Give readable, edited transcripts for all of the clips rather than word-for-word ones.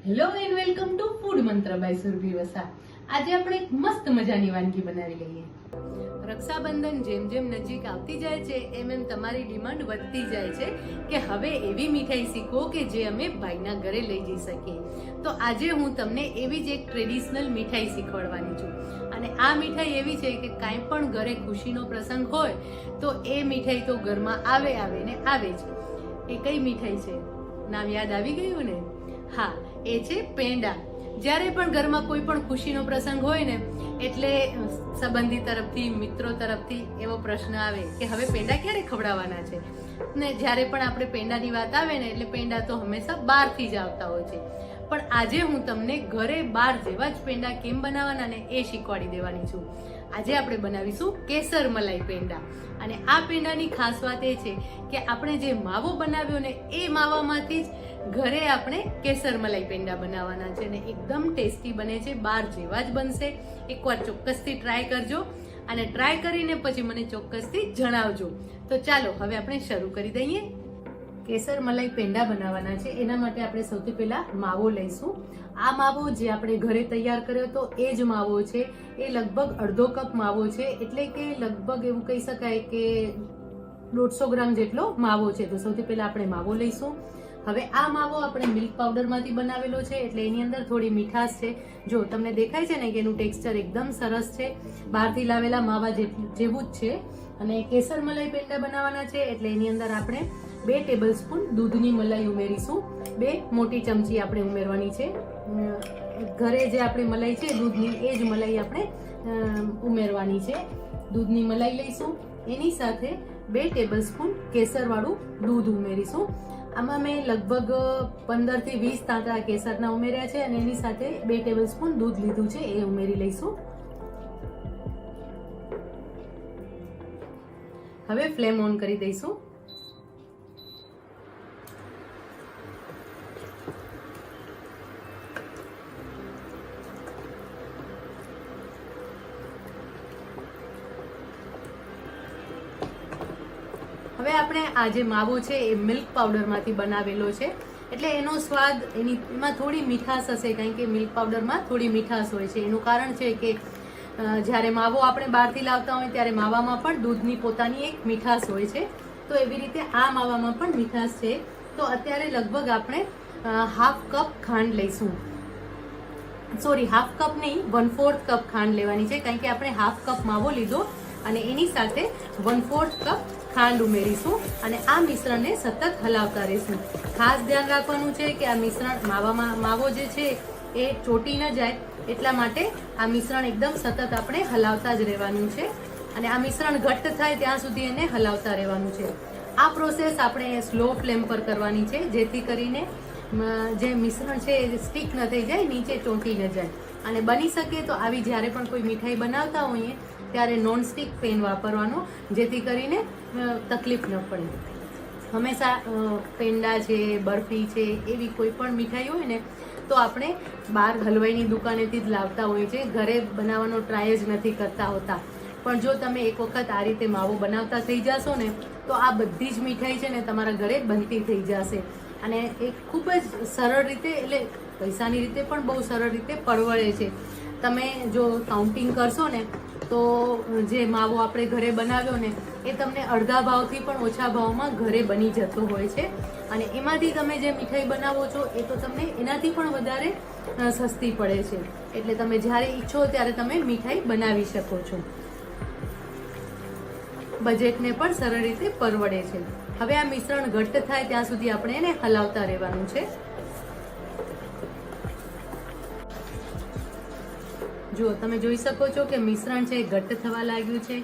Hello and welcome to food મંત્ર by Surabhi Vasa. આજે આપણે એક મસ્ત મજાની વાનગી બનાવી લઈએ. રક્ષાબંધન જેમ જેમ નજીક આવતી જાય છે એમ એમ તમારી ડિમાન્ડ વધતી જાય છે કે હવે એવી મીઠાઈ શીખો કે જે અમે ભાઈના ઘરે લઈ જઈ શકીએ. તો આજે હું તમને એવી જ એક ટ્રેડિશનલ મીઠાઈ શીખવાડવાની છું. અને આ મીઠાઈ એવી છે કે કાંઈ પણ ઘરે ખુશીનો પ્રસંગ હોય તો એ મીઠાઈ તો ઘરમાં આવે ને આવે જ. એ કઈ મીઠાઈ છે? નામ યાદ આવી ગયું ને? હા, એ છે પેંડા. જ્યારે પણ ઘરમાં કોઈ પણ ખુશીનો પ્રસંગ હોય ને એટલે સંબંધી તરફથી, મિત્રો તરફથી એવો પ્રશ્ન આવે કે હવે પેંડા ક્યારે ખવડાવવાના છે. ને જ્યારે પણ આપણે પેંડાની વાત આવે ને એટલે પેંડા તો હંમેશા બહારથી જ આવતા હોય છે. પણ આજે હું તમને ઘરે બહાર જેવા જ પેંડા કેમ બનાવવાના ને એ શીખવાડી દેવાની છું. આજે આપણે બનાવીશું કેસર મલાઈ પેંડા. અને આ પેંડાની ખાસ વાત એ છે કે આપણે જે માવો બનાવ્યો ને એ માવામાંથી જ ઘરે આપણે કેસર મલાઈ પેંડા બનાવવાના છે અને એકદમ ટેસ્ટી બને છે, બહાર જેવા જ બનશે. એકવાર ચોક્કસથી ટ્રાય કરજો અને ટ્રાય કરીને પછી મને ચોક્કસથી જણાવજો. તો ચાલો હવે આપણે શરૂ કરી દઈએ. કેસર મલાઈ પેંડા બનાવવાના છે એના માટે આપણે સૌથી પહેલા માવો લઈશું. આ માવો જે આપણે ઘરે તૈયાર કર્યો તો એ જ માવો છે. એ લગભગ અડધો કપ માવો છે, એટલે કે લગભગ એવું કહી શકાય કે 150 ગ્રામ જેટલો માવો છે. તો સૌથી પહેલા આપણે માવો લઈશું. હવે આ માવો આપણે મિલ્ક પાવડર માંથી બનાવેલો છે એટલે એની અંદર થોડી મીઠાશ છે. જો તમને દેખાય છે ને કે એનું ટેક્સચર એકદમ સરસ છે, બહારથી લાવેલા માવા જેવું જ છે. અને કેસર મલાઈ પેંડા બનાવવાના છે એટલે એની અંદર આપણે 2 ટેબલસ્પૂન દૂધની મલાઈ ઉમેરીશું. 2 મોટી ચમચી આપણે ઉમેરવાની છે. ઘરે જે આપણે મલાઈ છે દૂધની, એ જ મલાઈ આપણે ઉમેરવાની છે. દૂધની મલાઈ લઈશું. એની સાથે 2 ટેબલસ્પૂન કેસર વાળું દૂધ ઉમેરીશું. આમાં મેં લગભગ 15 થી 20 તાંતરા કેસરના ઉમેર્યા છે અને એની સાથે 2 ટેબલસ્પૂન દૂધ લીધું છે, એ ઉમેરી લઈશું. હવે ફ્લેમ ઓન કરી દઈશું. હવે આપણે આ જે માવો છે એ મિલ્ક પાવડરમાંથી બનાવેલો છે એટલે એનો સ્વાદ એમાં થોડી મીઠાશ હશે, કારણ કે મિલ્ક પાવડરમાં થોડી મીઠાશ હોય છે. એનું કારણ છે કે જ્યારે માવો આપણે બહારથી લાવતા હોય ત્યારે માવામાં પણ દૂધની પોતાની એક મીઠાશ હોય છે. તો એવી રીતે આ માવામાં પણ મીઠાશ છે. તો અત્યારે લગભગ આપણે હાફ કપ ખાંડ લઈશું. સોરી, હાફ કપ નહીં, 1/4 કપ ખાંડ લેવાની છે, કારણ કે આપણે હાફ કપ માવો લીધો અને એની સાથે 1/4 કપ ખાંડ ઉમેરીશું અને આ મિશ્રણને સતત હલાવતા રહીશું. ખાસ ધ્યાન રાખવાનું છે કે આ મિશ્રણ માવો જે છે એ ચોટી ન જાય, એટલા માટે આ મિશ્રણ એકદમ સતત આપણે હલાવતા જ રહેવાનું છે. અને આ મિશ્રણ ઘટ્ટ થાય ત્યાં સુધી એને હલાવતા રહેવાનું છે. આ પ્રોસેસ આપણે સ્લો ફ્લેમ પર કરવાની છે, જેથી કરીને જે મિશ્રણ છે એ સ્ટીક ન થઈ જાય, નીચે ચોંટી ન જાય. અને બની શકે તો આવી જ્યારે પણ કોઈ મીઠાઈ બનાવતા હોઈએ ત્યારે નોનસ્ટિક પેન વાપરવાનો, જેથી કરીને તકલીફ ન પડે. હંમેશા પેંડા છે, બરફી છે, એવી કોઈ પણ મીઠાઈ હોય ને તો આપણે બહાર હલવાઈની દુકાનેથી જ લાવતા હોઈએ છીએ, ઘરે બનાવવાનો ટ્રાય જ નથી કરતા હોતા. પણ જો તમે એક વખત આ રીતે માવો બનાવતા થઈ જશો ને તો આ બધી જ મીઠાઈ છે ને તમારા ઘરે બનતી થઈ જશે. અને એ ખૂબ જ સરળ રીતે, એટલે પૈસાની રીતે પણ બહુ સરળ રીતે પરવડે છે. તમે જો કાઉન્ટિંગ કરશો ને તો જે માવો આપણે ઘરે બનાવ્યો ને એ તમને અડધા ભાવથી પણ ઓછા ભાવમાં ઘરે બની જતો હોય છે. અને એમાંથી તમે જે મીઠાઈ બનાવો છો એ તો તમને એનાથી પણ વધારે સસ્તી પડે છે. એટલે તમે જ્યારે ઈચ્છો ત્યારે તમે મીઠાઈ બનાવી શકો છો. બજેટને પણ સરળ રીતે પરવડે છે. હવે આ મિશ્રણ ઘટ્ટ થાય ત્યાં સુધી આપણે એને હલાવતા રહેવાનું છે. જો તમે જોઈ શકો છો કે મિશ્રણ છે ઘટ્ટ થવા લાગ્યું છે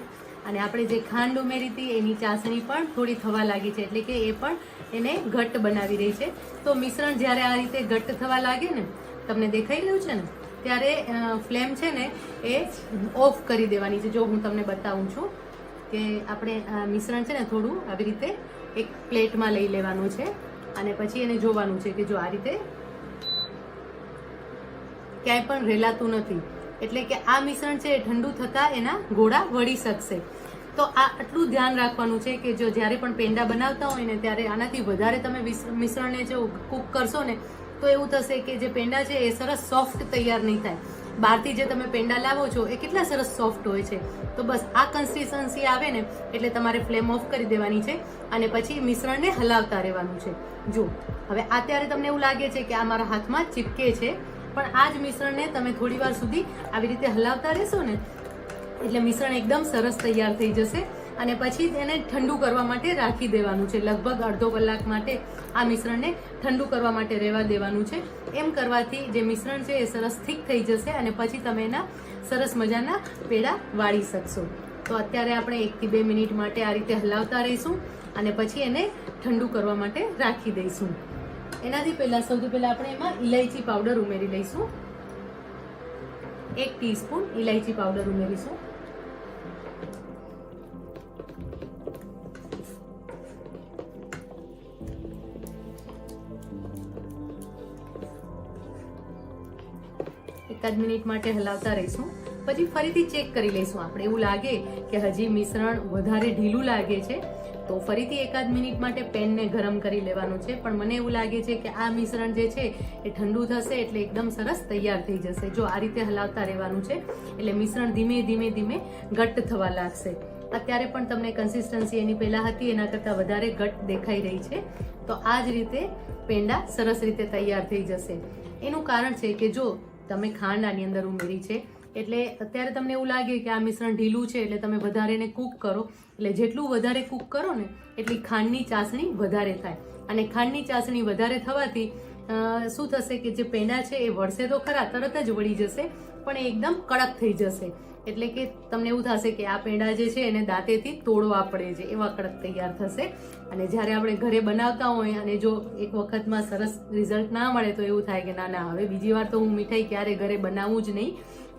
અને આપણે જે ખાંડ ઉમેરી હતી એની ચાસણી પણ થોડી થવા લાગી છે, એટલે કે એ પણ એને ઘટ્ટ બનાવી રહી છે. તો મિશ્રણ જ્યારે આ રીતે ઘટ્ટ થવા લાગે ને, તમને દેખાઈ રહ્યું છે ને, ત્યારે ફ્લેમ છે ને એ ઓફ કરી દેવાની છે. જો હું તમને બતાવું છું કે આપણે મિશ્રણ છે ને થોડું આવી રીતે એક પ્લેટમાં લઈ લેવાનું છે અને પછી એને જોવાનું છે કે જો આ રીતે ક્યાંય પણ રેલાતું નથી, એટલે કે આ મિશ્રણ છે એ ઠંડુ થતા એના ગોળા વળી શકશે. તો આ આટલું ધ્યાન રાખવાનું છે કે જો જ્યારે પણ પેંડા બનાવતા હોય ને ત્યારે આનાથી વધારે તમે મિશ્રણને જો કૂક કરશો ને તો એવું થશે કે જે પેંડા છે એ સરસ સોફ્ટ તૈયાર નહીં થાય. બહારથી જે તમે પેંડા લાવો છો એ કેટલા સરસ સોફ્ટ હોય છે. તો બસ આ કન્સિસ્ટન્સી આવે ને એટલે તમારે ફ્લેમ ઓફ કરી દેવાની છે અને પછી મિશ્રણને હલાવતા રહેવાનું છે. જો હવે અત્યારે તમને એવું લાગે છે કે આ મારા હાથમાં ચીપકે છે, પણ આ જ મિશ્રણને તમે થોડી વાર સુધી આવી રીતે હલાવતા રહેશો ને એટલે મિશ્રણ એકદમ સરસ તૈયાર થઈ જશે. અને પછી તેને ઠંડુ કરવા માટે રાખી દેવાનું છે. લગભગ અડધો કલાક માટે આ મિશ્રણને ઠંડુ કરવા માટે રહેવા દેવાનું છે. એમ કરવાથી જે મિશ્રણ છે એ સરસ થીક થઈ જશે અને પછી તમે એના સરસ મજાના પેડા વાળી શકશો. તો અત્યારે આપણે 1 થી 2 મિનિટ માટે આ રીતે હલાવતા રહીશું અને પછી એને ઠંડુ કરવા માટે રાખી દઈશું. એનાથી પહેલા સૌથી પહેલા આપણે એમાં ઇલાયચી પાવડર ઉમેરી લઈશું. 1 ટીસ્પૂન ઇલાયચી પાવડર ઉમેરીશું. એકાદ મિનિટ માટે હલાવતા રહીશું. પછી ફરીથી ચેક કરી લઈશું. આપણે એવું લાગે કે હજી મિશ્રણ વધારે ઢીલું લાગે છે તો ફરીથી એકાદ મિનિટ માટે પેનને ગરમ કરી લેવાનું છે. પણ મને એવું લાગે છે કે આ મિશ્રણ જે છે એ ઠંડુ થશે એટલે એકદમ સરસ તૈયાર થઈ જશે. જો આ રીતે હલાવતા રહેવાનું છે એટલે મિશ્રણ ધીમે ધીમે ધીમે ઘટ્ટ થવા લાગશે. અત્યારે પણ તમને કન્સિસ્ટન્સી એની પહેલા હતી એના કરતાં વધારે ઘટ્ટ દેખાઈ રહી છે. તો આ જ રીતે પેંડા સરસ રીતે તૈયાર થઈ જશે. એનું કારણ છે કે જો તમે ખાંડ આની અંદર ઉમેરી છે એટલે અત્યારે તમને એવું લાગે કે આ મિશ્રણ ઢીલું છે એટલે તમે વધારે એને કૂક કરો. એટલે જેટલું વધારે કૂક કરો ને એટલી ખાંડની ચાસણી વધારે થાય અને ખાંડની ચાસણી વધારે થવાથી શું થશે કે જે પેંડા છે એ વળશે તો ખરા, તરત જ વળી જશે પણ એ એકદમ કડક થઈ જશે. એટલે કે તમને એવું થશે કે આ પેંડા જે છે એને દાંતેથી તોડવા પડે છે એવા કડક તૈયાર થશે. અને જ્યારે આપણે ઘરે બનાવતા હોય અને જો એક વખતમાં સરસ રિઝલ્ટ ના મળે તો એવું થાય કે ના ના હવે બીજી વાર તો હું મીઠાઈ ક્યારે ઘરે બનાવવું જ નહીં,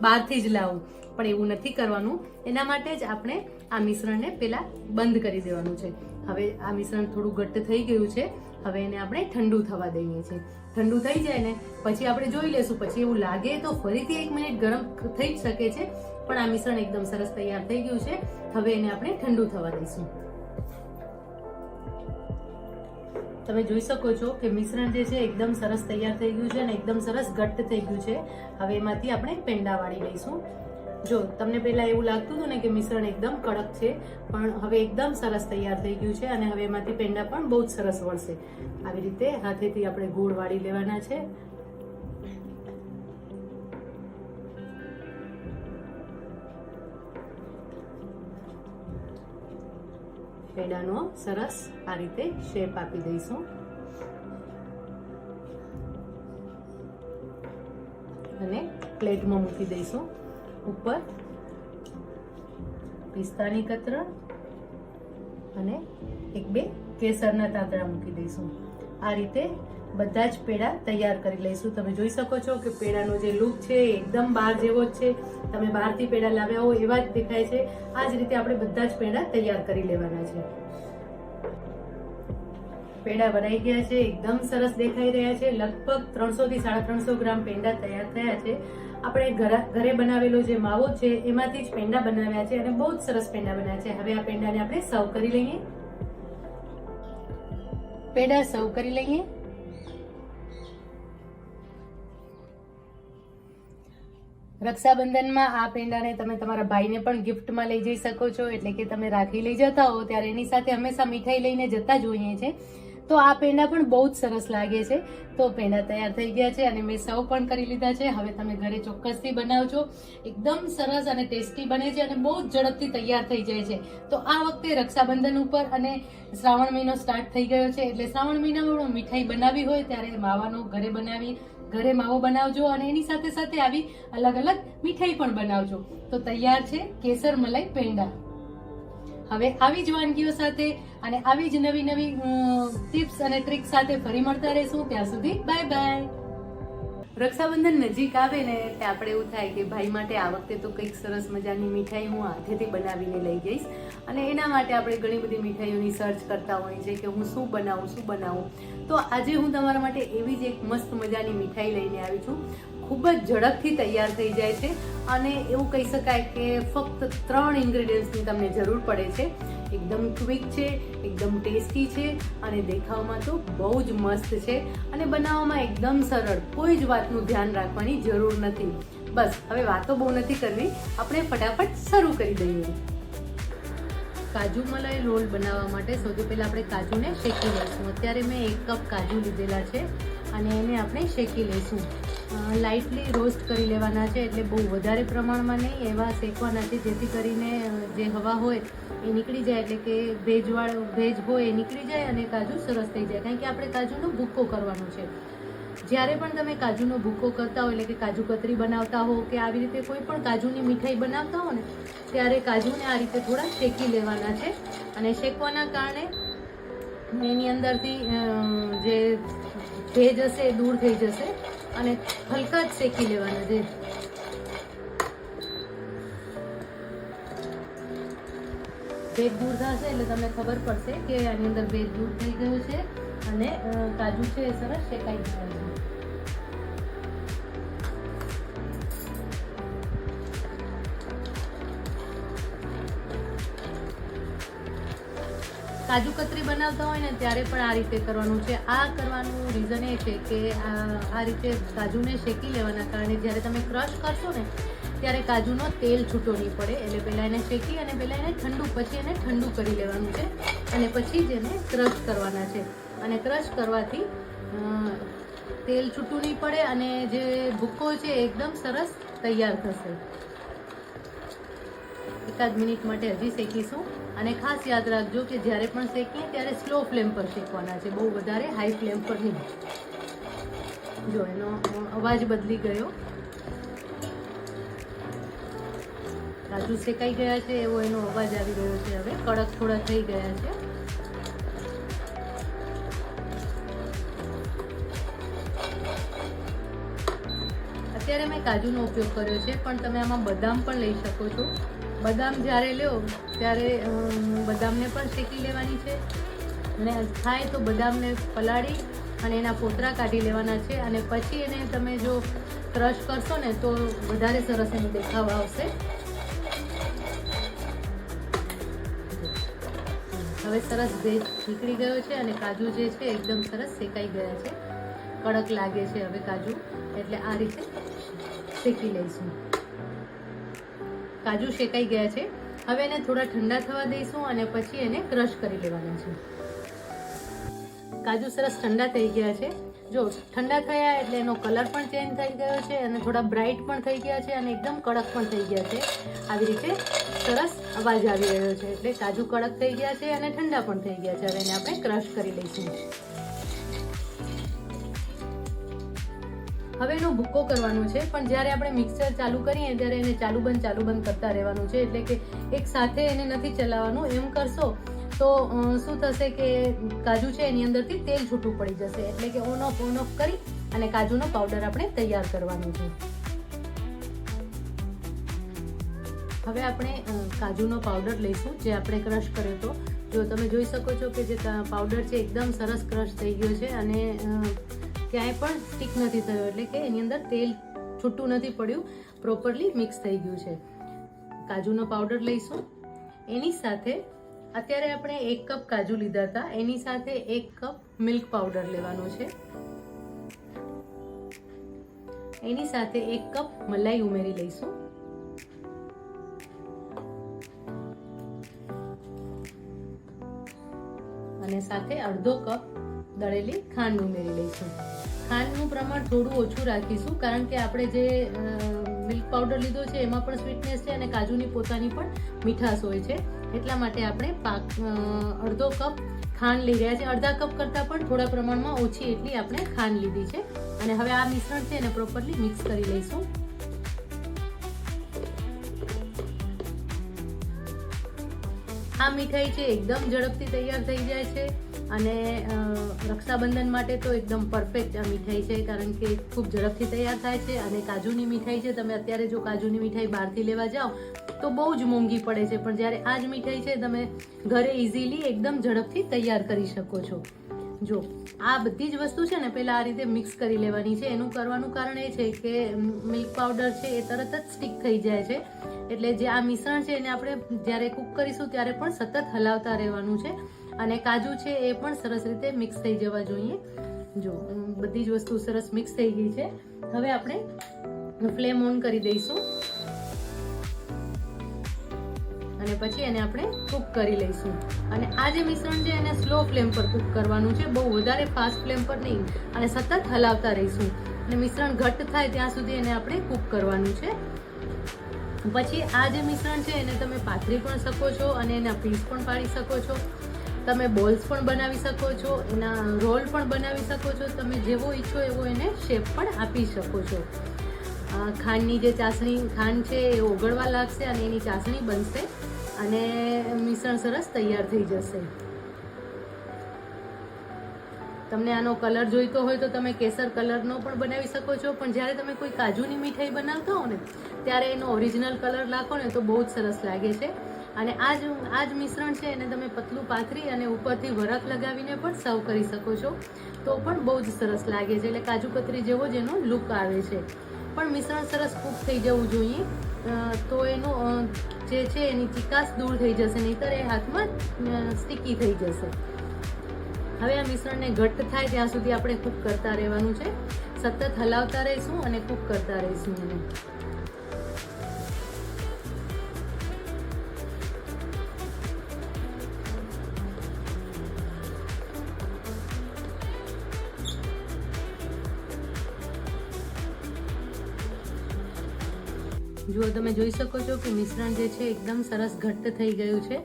બહારથી જ લાવું. પણ એવું નથી કરવાનું. એના માટે જ આપણે આ મિશ્રણને પહેલા બંધ કરી દેવાનું છે. હવે આ મિશ્રણ થોડું ઘટ્ટ થઈ ગયું છે. હવે એને આપણે ઠંડુ થવા દઈએ છીએ. ઠંડુ થઈ જાય ને પછી આપણે જોઈ લેશું. પછી એવું લાગે તો ફરીથી 1 મિનિટ ગરમ થઈ જ શકે છે. પણ આ મિશ્રણ એકદમ સરસ તૈયાર થઈ ગયું છે. હવે એને આપણે ઠંડુ થવા દઈશું. તમે જોઈ શકો છો કે મિશ્રણ જે છે એકદમ સરસ તૈયાર થઈ ગયું છે અને એકદમ સરસ ઘટ્ટ થઈ ગયું છે. હવે એમાંથી આપણે પેંડા વાળી લઈશું. જો તમને પહેલા એવું લાગતું હતું ને કે મિશ્રણ એકદમ કડક છે, પણ હવે એકદમ સરસ તૈયાર થઈ ગયું છે અને હવે એમાંથી પેંડા પણ બહુ જ સરસ વળશે. આવી રીતે હાથેથી આપણે ગોળ વાળી લેવાના છે. પેંડાનો સરસ આ રીતે શેપ આપી દઈશું અને પ્લેટમાં મૂકી દઈશું. ઉપર પિસ્તાની કતરણ અને 1-2 કેસરના તાંતણા મૂકી દઈશું. આ રીતે બધા જ પેડા તૈયાર કરી લઈશું. તમે જોઈ શકો છો કે પેડાનો જે લુક છે એકદમ બહાર જેવો જ છે. તમે બહારથી પેડા લાવ્યા હો એવા જ દેખાય છે. આ જ રીતે આપણે બધા જ પેડા તૈયાર કરી લેવાના છે. પેડા ભરાઈ ગયા છે, એકદમ સરસ દેખાઈ રહ્યા છે. લગભગ 300 થી 350 ગ્રામ પેંડા તૈયાર થયા છે. આપણે ઘરે બનાવેલો જે માવો છે એમાંથી જ પેંડા બનાવ્યા છે અને બહુ જ સરસ પેંડા બનાવ્યા છે. હવે આ પેંડાને આપણે સર્વ કરી લઈએ. પેંડા સર્વ કરી લઈએ. રક્ષાબંધનમાં આ પેંડાને તમે તમારા ભાઈને પણ ગિફ્ટમાં લઈ જઈ શકો છો. એટલે કે તમે રાખી લઈ જતા હો ત્યારે એની સાથે હંમેશા મીઠાઈ લઈને જતા જ હોઈએ છીએ. તો આ પેંડા પણ બહુ જ સરસ લાગે છે. તો પેંડા તૈયાર થઈ ગયા છે અને મેં સર્વ પણ કરી લીધા છે. હવે તમે ઘરે ચોક્કસથી બનાવજો. એકદમ સરસ અને ટેસ્ટી બને છે અને બહુ જ ઝડપથી તૈયાર થઈ જાય છે. તો આ વખતે રક્ષાબંધન ઉપર અને શ્રાવણ મહિનો સ્ટાર્ટ થઈ ગયો છે એટલે શ્રાવણ મહિનામાં મીઠાઈ બનાવી હોય ત્યારે માવાનો ઘરે માવો બનાવજો અને એની સાથે સાથે આવી અલગ અલગ મીઠાઈ પણ બનાવજો. તો તૈયાર છે કેસર મલાઈ પેંડા. હવે આવી જ વાનગીઓ સાથે અને આવી જ નવી નવી ટિપ્સ અને ટ્રિક્સ સાથે ફરી મળતા રહેશું. ત્યાં સુધી બાય બાય. રક્ષાબંધન નજીક આવે ને એટલે આપણે એવું થાય કે ભાઈ માટે આ વખતે તો કંઈક સરસ મજાની મીઠાઈ હું હાથેથી બનાવીને લઈ જઈશ. અને એના માટે આપણે ઘણી બધી મીઠાઈઓની સર્ચ કરતા હોઈએ છીએ કે હું શું બનાવું. તો આજે હું તમારા માટે એવી જ એક મસ્ત મજાની મીઠાઈ લઈને આવી છું. ખૂબ જ ઝડપથી તૈયાર થઈ જાય છે અને એવું કહી શકાય કે ફક્ત 3 ઇન્ગ્રેડિયન્ટ્સની તમને જરૂર પડે છે. એકદમ ક્વિક છે, એકદમ ટેસ્ટી છે અને દેખાવમાં તો બહુ જ મસ્ત છે અને બનાવવામાં એકદમ સરળ, કોઈ જ વાતનું ધ્યાન રાખવાની જરૂર નથી. બસ હવે વાતો બહુ નથી કરવી, આપણે ફટાફટ શરૂ કરી દઈએ. કાજુ મલાઈ રોલ બનાવવા માટે સૌથી પહેલાં આપણે કાજુને શેકી લઈશું. અત્યારે મેં 1 કપ કાજુ લીધેલા છે અને એને આપણે શેકી લઈશું. લાઇટલી રોસ્ટ કરી લેવાના છે, એટલે બહુ વધારે પ્રમાણમાં નહીં એવા શેકવાના છે જેથી કરીને જે હવા હોય એ નીકળી જાય, એટલે કે ભેજ હોય એ નીકળી જાય અને કાજુ સરસ થઈ જાય. કારણ કે આપણે કાજુનો ભૂક્કો કરવાનો છે. જ્યારે પણ તમે કાજુનો ભૂક્કો કરતા હો, એટલે કે કાજુ કતરી બનાવતા હો કે આવી રીતે કોઈ પણ કાજુની મીઠાઈ બનાવતા હો ને, ત્યારે કાજુને આ રીતે થોડા શેકી લેવાના છે અને શેકવાના કારણે એની અંદરથી જે ભેજ હશે એ દૂર થઈ જશે અને હલકા જ શેકી લેવાના છે. ભેજ દૂર થશે એટલે તમને ખબર પડશે કે આની અંદર ભેજ દૂર થઈ ગયું છે અને કાજુ છે એ સરસ શેકાઈ ગયા છે. કાજુ કતરી બનાવતા હોય ને ત્યારે પણ આ રીતે કરવાનું છે. આ કરવાનું રીઝન એ છે કે આ રીતે કાજુને શેકી લેવાના કારણે જ્યારે તમે ક્રશ કરશો ને ત્યારે કાજુનો તેલ છૂટો નહીં પડે. એટલે પહેલાં એને શેકી અને પહેલાં એને ઠંડુ કરી લેવાનું છે અને પછી જ એને ક્રશ કરવાના છે. અને ક્રશ કરવાથી તેલ છૂટું નહીં પડે અને જે ભૂક્કો છે એકદમ સરસ તૈયાર થશે. 1 મિનિટ માટે હજી શેકીશું અને ખાસ યાદ રાખજો કે જ્યારે પણ શેકીએ ત્યારે સ્લો ફ્લેમ પર શેકવાના છે, બહુ વધારે હાઈ ફ્લેમ પર નહીં. જો એનો અવાજ બદલી ગયો, કાજુ શેકાઈ ગયા છે એવો એનો અવાજ આવી રહ્યો છે. હવે કડક થોડા થઈ ગયા છે. અત્યારે મેં કાજુનો ઉપયોગ કર્યો છે, પણ તમે આમાં બદામ પણ લઈ શકો છો. બદામ જ્યારે લો ત્યારે બદામને પણ શેકી લેવાની છે અને થાય તો બદામને પલાળી અને એના પોતરા કાઢી લેવાના છે અને પછી એને તમે જો ક્રશ કરશો ને તો વધારે સરસ એનો દેખાવ આવશે. હવે સરસ ભેજ નીકળી ગયો છે અને કાજુ જે છે એકદમ સરસ શેકાઈ ગયા છે. કડક લાગે છે હવે કાજુ, એટલે આ રીતે શેકી લઈશું. કાજુ શેકાઈ ગયા છે. હવે એને થોડા ઠંડા થવા દઈશું અને પછી એને ક્રશ કરી લેવાના છે. કાજુ સરસ ઠંડા થઈ ગયા છે. જો ઠંડા થયા એટલે એનો કલર પણ ચેન્જ થઈ ગયો છે અને થોડા બ્રાઇટ પણ થઈ ગયા છે અને એકદમ કડક પણ થઈ ગયા છે. આવી રીતે સરસ અવાજ આવી રહ્યો છે, એટલે કાજુ કડક થઈ ગયા છે અને ઠંડા પણ થઈ ગયા છે. હવે એને આપણે ક્રશ કરી લઈશું. હવે એનો ભૂક્કો કરવાનો છે, પણ જ્યારે આપણે મિક્સર ચાલુ કરીએ ત્યારે એને ચાલુ બંધ કરતા રહેવાનું છે. એટલે કે એક સાથે એને નથી ચલાવવાનું. એમ કરશો તો શું થશે કે કાજુ છે એની અંદરથી તેલ છૂટું પડી જશે. એટલે કે ઓન ઓફ કરી અને કાજુનો પાવડર આપણે તૈયાર કરવાનો છે. હવે આપણે કાજુનો પાવડર લઈશું જે આપણે ક્રશ કર્યો હતો. જો તમે જોઈ શકો છો કે જે પાવડર છે એકદમ સરસ ક્રશ થઈ ગયો છે અને ક્યાંય પણ સ્ટીક નથી થયો, એટલે કે એની અંદર તેલ છૂટું નથી પડ્યું, પ્રોપરલી મિક્સ થઈ ગયું છે. કાજુનો પાવડર લઈશું. એની સાથે અત્યારે આપણે 1 કપ કાજુ લીધા હતા, એની સાથે 1 કપ મિલ્ક પાવડર લેવાનો છે. એની સાથે 1 કપ મલાઈ ઉમેરી લઈશું. અને સાથે અડધો કપ દળેલી ખાંડ ઉમેરી લઈશું. ખાંડનું પ્રમાણ થોડું ઓછું રાખીશું કારણ કે આપણે જે મિલ્ક પાવડર લીધો છે એમાં પણ સ્વીટનેસ છે અને કાજુની પોતાની પણ મીઠાશ હોય છે. એટલા માટે આપણે અડધો કપ ખાંડ લઈ રહ્યા છે. અડધા કપ કરતાં પણ થોડા પ્રમાણમાં ઓછી એટલી આપણે ખાંડ લીધી છે. અને હવે આ મિશ્રણ છે એને પ્રોપરલી મિક્સ કરી લઈશું. આ મીઠાઈ છે એકદમ ઝડપથી તૈયાર થઈ જાય છે અને રક્ષાબંધન માટે તો એકદમ પરફેક્ટ આ મીઠાઈ છે કારણ કે ખૂબ ઝડપથી તૈયાર થાય છે. અને કાજુની મીઠાઈ છે, તમે અત્યારે જો કાજુની મીઠાઈ બહારથી લેવા જાઓ તો બહુ જ મોંઘી પડે છે, પણ જ્યારે આ જ મીઠાઈ છે તમે ઘરે ઇઝીલી એકદમ ઝડપથી તૈયાર કરી શકો છો. જો આ બધી જ વસ્તુ છે ને પહેલાં આ રીતે મિક્સ કરી લેવાની છે. એનું કરવાનું કારણ એ છે કે મિલ્ક પાવડર છે એ તરત જ સ્ટીક થઈ જાય છે, એટલે જે આ મિશ્રણ છે એને આપણે જ્યારે કૂક કરીશું ત્યારે પણ સતત હલાવતા રહેવાનું છે અને કાજુ છે એ પણ સરસ રીતે મિક્સ થઈ જવા જોઈએ. જો બધી જ વસ્તુ સરસ મિક્સ થઈ ગઈ છે. હવે આપણે ફ્લેમ ઓન કરી દઈશું અને પછી એને આપણે કૂક કરી લઈશું. અને આ જે મિશ્રણ છે એને સ્લો ફ્લેમ પર કૂક કરવાનું છે, બહુ વધારે ફાસ્ટ ફ્લેમ પર નહીં. અને સતત હલાવતા રહીશું અને મિશ્રણ ઘટ્ટ થાય ત્યાં સુધી એને આપણે કૂક કરવાનું છે. પછી આ જે મિશ્રણ છે એને તમે પાથરી પણ શકો છો અને એના પીસ પણ પાડી શકો છો. તમે બોલ્સ પણ બનાવી શકો છો, એના રોલ પણ બનાવી શકો છો. તમે જેવો ઈચ્છો એવો એને શેપ પણ આપી શકો છો. ખાંડની જે ખાંડ છે એ ઓગળવા લાગશે અને એની ચાસણી બનશે અને મિશ્રણ સરસ તૈયાર થઈ જશે. તમને આનો કલર જોઈતો હોય તો તમે કેસર કલરનો પણ બનાવી શકો છો, પણ જ્યારે તમે કોઈ કાજુની મીઠાઈ બનાવતા હો ને ત્યારે એનો ઓરિજિનલ કલર નાખો ને તો બહુ જ સરસ લાગે છે. અને આ જ મિશ્રણ છે એને તમે પતલું પાથરી અને ઉપરથી વરખ લગાવીને પણ સર્વ કરી શકો છો, તો પણ બહુ જ સરસ લાગે છે. એટલે કાજુ કતરી જેવો જ એનો લુક આવે છે. પણ મિશ્રણ સરસ કૂક થઈ જવું જોઈએ, તો એનું જે છે એની ચિકાસ દૂર થઈ જશે, નહીંતર એ હાથમાં સ્ટીકી થઈ જશે. હવે આ મિશ્રણને ઘટ્ટ થાય ત્યાં સુધી આપણે કૂક કરતા રહેવાનું છે. સતત હલાવતા રહીશું અને કૂક કરતા રહીશું એને. જુઓ, તમે જોઈ શકો છો કે મિશ્રણ જે છે એકદમ સરસ ઘટ્ટ થઈ ગયું છે.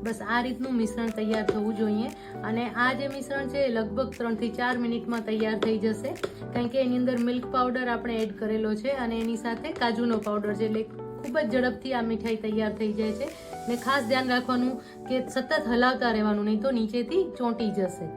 બસ આ રીતનું મિશ્રણ તૈયાર થવું જોઈએ. અને આ જે મિશ્રણ છે લગભગ 3 થી 4 મિનિટમાં તૈયાર થઈ જશે, કારણ કે એની અંદર મિલ્ક પાવડર આપણે એડ કરેલો છે અને એની સાથે કાજુનો પાવડર છે, એટલે ખૂબ જ ઝડપથી આ મીઠાઈ તૈયાર થઈ જાય છે. ને ખાસ ધ્યાન રાખવાનું કે સતત હલાવતા રહેવાનું, નહીં તો નીચેથી ચોંટી જશે.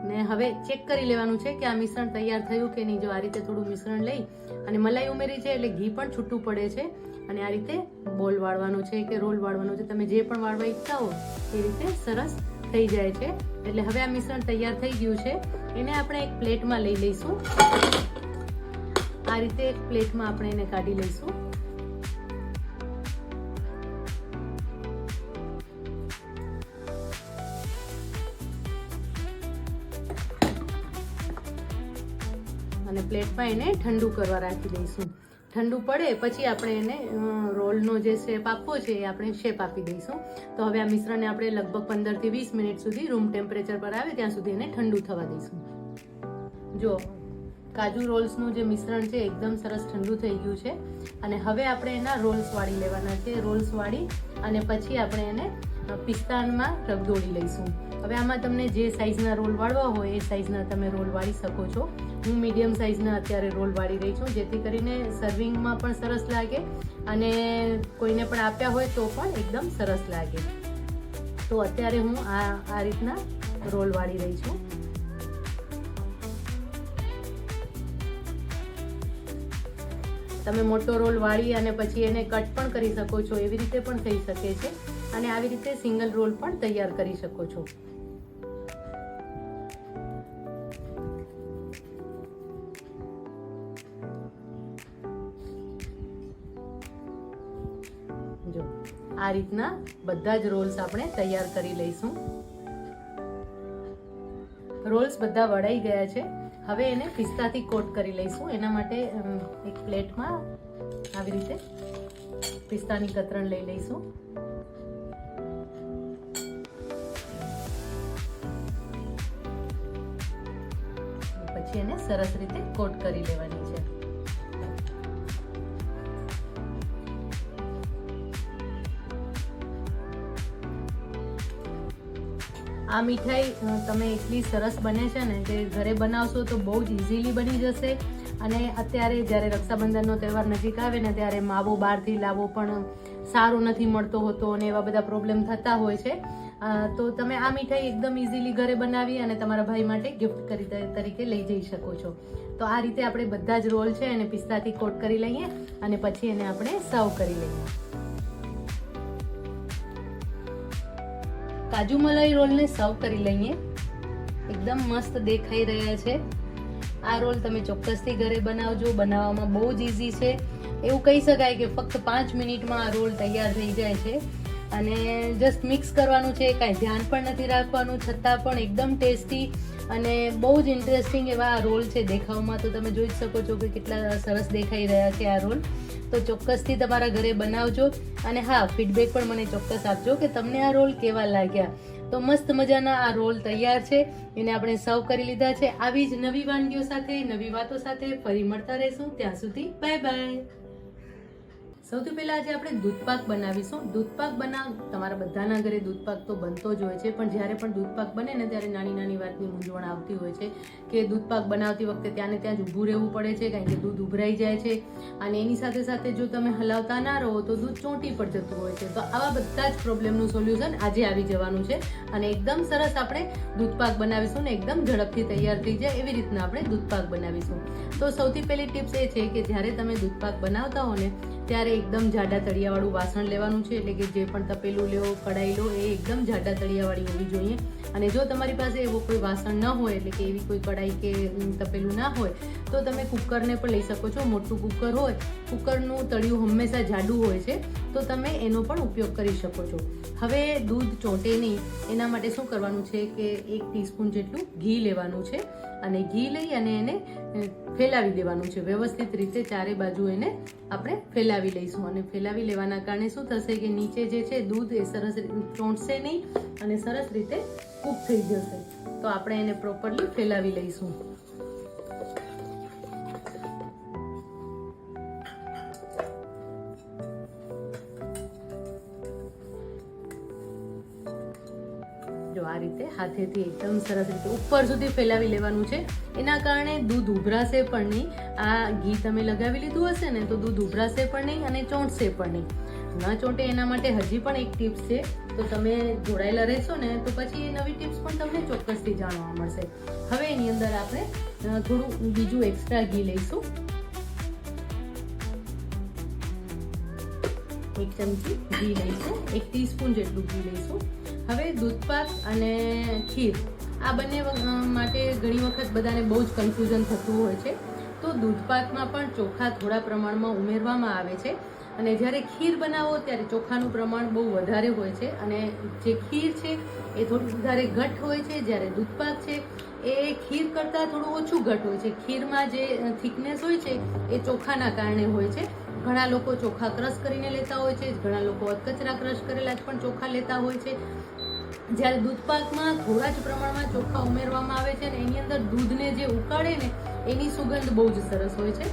ને હવે ચેક કરી લેવાનું છે કે આ મિશ્રણ તૈયાર થયું કે નહીં. જો આ રીતે થોડું મિશ્રણ લઈ અને મલાઈ ઉમેરી છે એટલે ઘી પણ છૂટું પડે છે. અને આ રીતે બોલ વાળવાનો છે કે રોલ વાળવાનો છે, તમે જે પણ વાળવા ઈચ્છતા હો એ રીતે સરસ થઈ જાય છે. એટલે હવે આ મિશ્રણ તૈયાર થઈ ગયું છે. એને આપણે એક પ્લેટમાં લઈ લઈશું. આ રીતે એક પ્લેટમાં આપણે એને કાઢી લઈશું. અને પ્લેટમાં એને ઠંડુ કરવા રાખી દઈશું. ઠંડુ પડે પછી આપણે એને રોલનો જે શેપ આપવો છે એ આપણે શેપ આપી દઈશું. તો હવે આ મિશ્રણને આપણે લગભગ 15 થી 20 મિનિટ સુધી રૂમ ટેમ્પરેચર પર આવે ત્યાં સુધી એને ઠંડુ થવા દઈશું. જો કાજુ રોલ્સનું જે મિશ્રણ છે એકદમ સરસ ઠંડુ થઈ ગયું છે. અને હવે આપણે એના રોલ્સ વાળી લેવાના છે. રોલ્સ વાળી અને પછી આપણે એને પિસ્તાનમાં રગદોળી લઈશું. હવે આમાં તમને જે સાઈઝના રોલ વાળવા હોય એ સાઈઝના તમે રોલ વાળી શકો છો. હું મીડિયમ સાઈઝના અત્યારે રોલ વાળી રહી છું, જેથી કરીને સર્વિંગમાં પણ સરસ લાગે અને કોઈને પણ આપ્યા હોય તો પણ એકદમ સરસ લાગે. તો અત્યારે હું આ રીતના રોલ વાળી રહી છું. તમે મોટો રોલ વાળી અને પછી એને કટ પણ કરી શકો છો, એવી રીતે પણ થઈ શકે છે. અને આવી રીતે સિંગલ રોલ પણ તૈયાર કરી શકો છો. જો આ રીતના બધા જ રોલ્સ આપણે તૈયાર કરી લઈશું. રોલ્સ બધા વળાઈ ગયા છે. હવે એને પિસ્તાથી કોટ કરી લઈશું. એના માટે એક પ્લેટમાં આવી રીતે પિસ્તાની કતરણ લઈ લઈશું. પછી એને સરસ રીતે કોટ કરી લેવાની છે. આ મીઠાઈ તમે એટલી સરસ બને છે ને કે ઘરે બનાવશો તો બહુ જ ઇઝીલી બની જશે. અને અત્યારે જ્યારે રક્ષાબંધનનો તહેવાર નજીક આવે ને ત્યારે માવો બહારથી લાવવો પણ સારો નથી મળતો હોતો અને એવા બધા પ્રોબ્લેમ થતા હોય છે. તો તમે આ મીઠાઈ એકદમ ઇઝીલી ઘરે બનાવી અને તમારા ભાઈ માટે ગિફ્ટ તરીકે લઈ જઈ શકો છો. તો આ રીતે આપણે બધા જ રોલ છે એને પિસ્તાથી કોટ કરી લઈએ અને પછી એને આપણે સર્વ કરી લઈએ. કાજુ મલાઈ રોલને સર્વ કરી લઈએ. એકદમ મસ્ત દેખાઈ રહ્યા છે. આ રોલ તમે ચોક્કસથી ઘરે બનાવજો. બનાવવામાં બહુ જ ઇઝી છે. એવું કહી શકાય કે ફક્ત 5 મિનિટમાં આ રોલ તૈયાર થઈ જાય છે. અને જસ્ટ મિક્સ કરવાનું છે, કાંઈ ધ્યાન પણ નથી રાખવાનું, છતાં પણ એકદમ ટેસ્ટી અને બહુ જ ઇન્ટરેસ્ટિંગ એવા આ રોલ છે. દેખાવમાં તો તમે જોઈ જ શકો છો કે કેટલા સરસ દેખાઈ રહ્યા છે આ રોલ. તો ચોક્કસથી તમારા ઘરે બનાવજો અને હા, ફીડબેક પણ મને ચોક્કસ આપજો કે તમને આ રોલ કેવા લાગ્યા. તો મસ્ત મજાના આ રોલ તૈયાર છે, એને આપણે સર્વ કરી લીધા છે. આવી જ નવી વાનગીઓ સાથે, નવી વાતો સાથે ફરી મળતા રહીશું. ત્યાં સુધી બાય બાય. સૌથી પહેલા આજે આપણે દૂધપાક બનાવીશું. દૂધપાક તમારા બધાના ઘરે દૂધપાક તો બનતો જ હોય છે, પણ જ્યારે પણ દૂધપાક બને ને ત્યારે નાની નાની વાતની મૂંઝવણ આવતી હોય છે કે દૂધપાક બનાવતી વખતે ત્યાં ને ત્યાં જ ઊભું રહેવું પડે છે, કારણ કે દૂધ ઉભરાઈ જાય છે અને એની સાથે સાથે જો તમે હલાવતા ના રહો તો દૂધ ચોંટી પણ જતું હોય છે. તો આવા બધા જ પ્રોબ્લેમનું સોલ્યુશન આજે આવી જવાનું છે અને એકદમ સરસ આપણે દૂધપાક બનાવીશું ને એકદમ ઝડપથી તૈયાર થઈ જાય એવી રીતના આપણે દૂધપાક બનાવીશું. તો સૌથી પહેલી ટિપ્સ એ છે કે જ્યારે તમે દૂધપાક બનાવતા હો ને ત્યારે એકદમ જાડા તળિયાવાળું વાસણ લેવાનું છે, એટલે કે જે પણ તપેલું લો, કડાઈ લો, એ એકદમ જાડા તળિયાવાળી હોવી જોઈએ. અને જો તમારી પાસે એવો કોઈ વાસણ ન હોય, એટલે કે એવી કોઈ કડાઈ કે તપેલું ના હોય, તો તમે કુકરને પણ લઈ શકો છો. મોટું કુકર હોય, કુકરનું તળિયું હંમેશા જાડું હોય છે, તો તમે એનો પણ ઉપયોગ કરી શકો છો. હવે દૂધ ચોંટે નહીં એના માટે શું કરવાનું છે કે 1 ટીસ્પૂન જેટલું ઘી લેવાનું છે અને ઘી લઈ અને એને ફેલાવી દેવાનું છે વ્યવસ્થિત રીતે. ચારે બાજુ એને આપણે ફેલાવી લઈશું અને ફેલાવી લેવાના કારણે શું થશે કે નીચે જે છે દૂધ એ સરસ ચોંટશે નહીં અને સરસ રીતે કૂક થઈ જશે. તો આપણે એને પ્રોપરલી ફેલાવી લઈશું. જો આ રીતે હાથેથી એકદમ સરસ રીતે ઉપર સુધી ફેલાવી લેવાનું છે. એના કારણે દૂધ ઉભરાશે પણ નહીં. આ ઘી તમે લગાવી લીધું હશે ને તો દૂધ ઉભરાશે પણ નહીં અને ચોંટશે પણ નહીં. ન ચોંટે એના માટે હજી પણ એક ટિપ્સ છે, તો તમે જોડાયેલા રહેશો ને તો પછી એ નવી ટિપ્સ પણ તમને ચોક્કસથી જાણવા મળશે. હવે એની અંદર આપણે થોડું બીજું એક્સ્ટ્રા ઘી લઈશું. 1 ચમચી ઘી લઈશું, 1 ટીસ્પૂન જેટલું ઘી લઈશું. હવે દૂધપાક અને ખીર આ બંને માટે ઘણી વખત બધાને બહુ જ કન્ફ્યુઝન થતું હોય છે. તો દૂધપાકમાં પણ ચોખા થોડા પ્રમાણમાં ઉમેરવામાં આવે છે અને જ્યારે ખીર બનાવો ત્યારે ચોખાનું પ્રમાણ બહુ વધારે હોય છે અને જે ખીર છે એ થોડું વધારે ઘટ્ટ હોય છે, જ્યારે દૂધપાક છે એ ખીર કરતાં થોડું ઓછું ઘટ્ટ હોય છે. ખીરમાં જે થિકનેસ હોય છે એ ચોખાના કારણે હોય છે. ઘણા લોકો ચોખા ક્રશ કરીને લેતા હોય છે, ઘણા લોકો અધકચરા ક્રશ કરેલા જ પણ ચોખા લેતા હોય છે. જ્યારે દૂધપાકમાં થોડા જ પ્રમાણમાં ચોખા ઉમેરવામાં આવે છે અને એની અંદર દૂધને જે ઉકાળે ને એની સુગંધ બહુ જ સરસ હોય છે.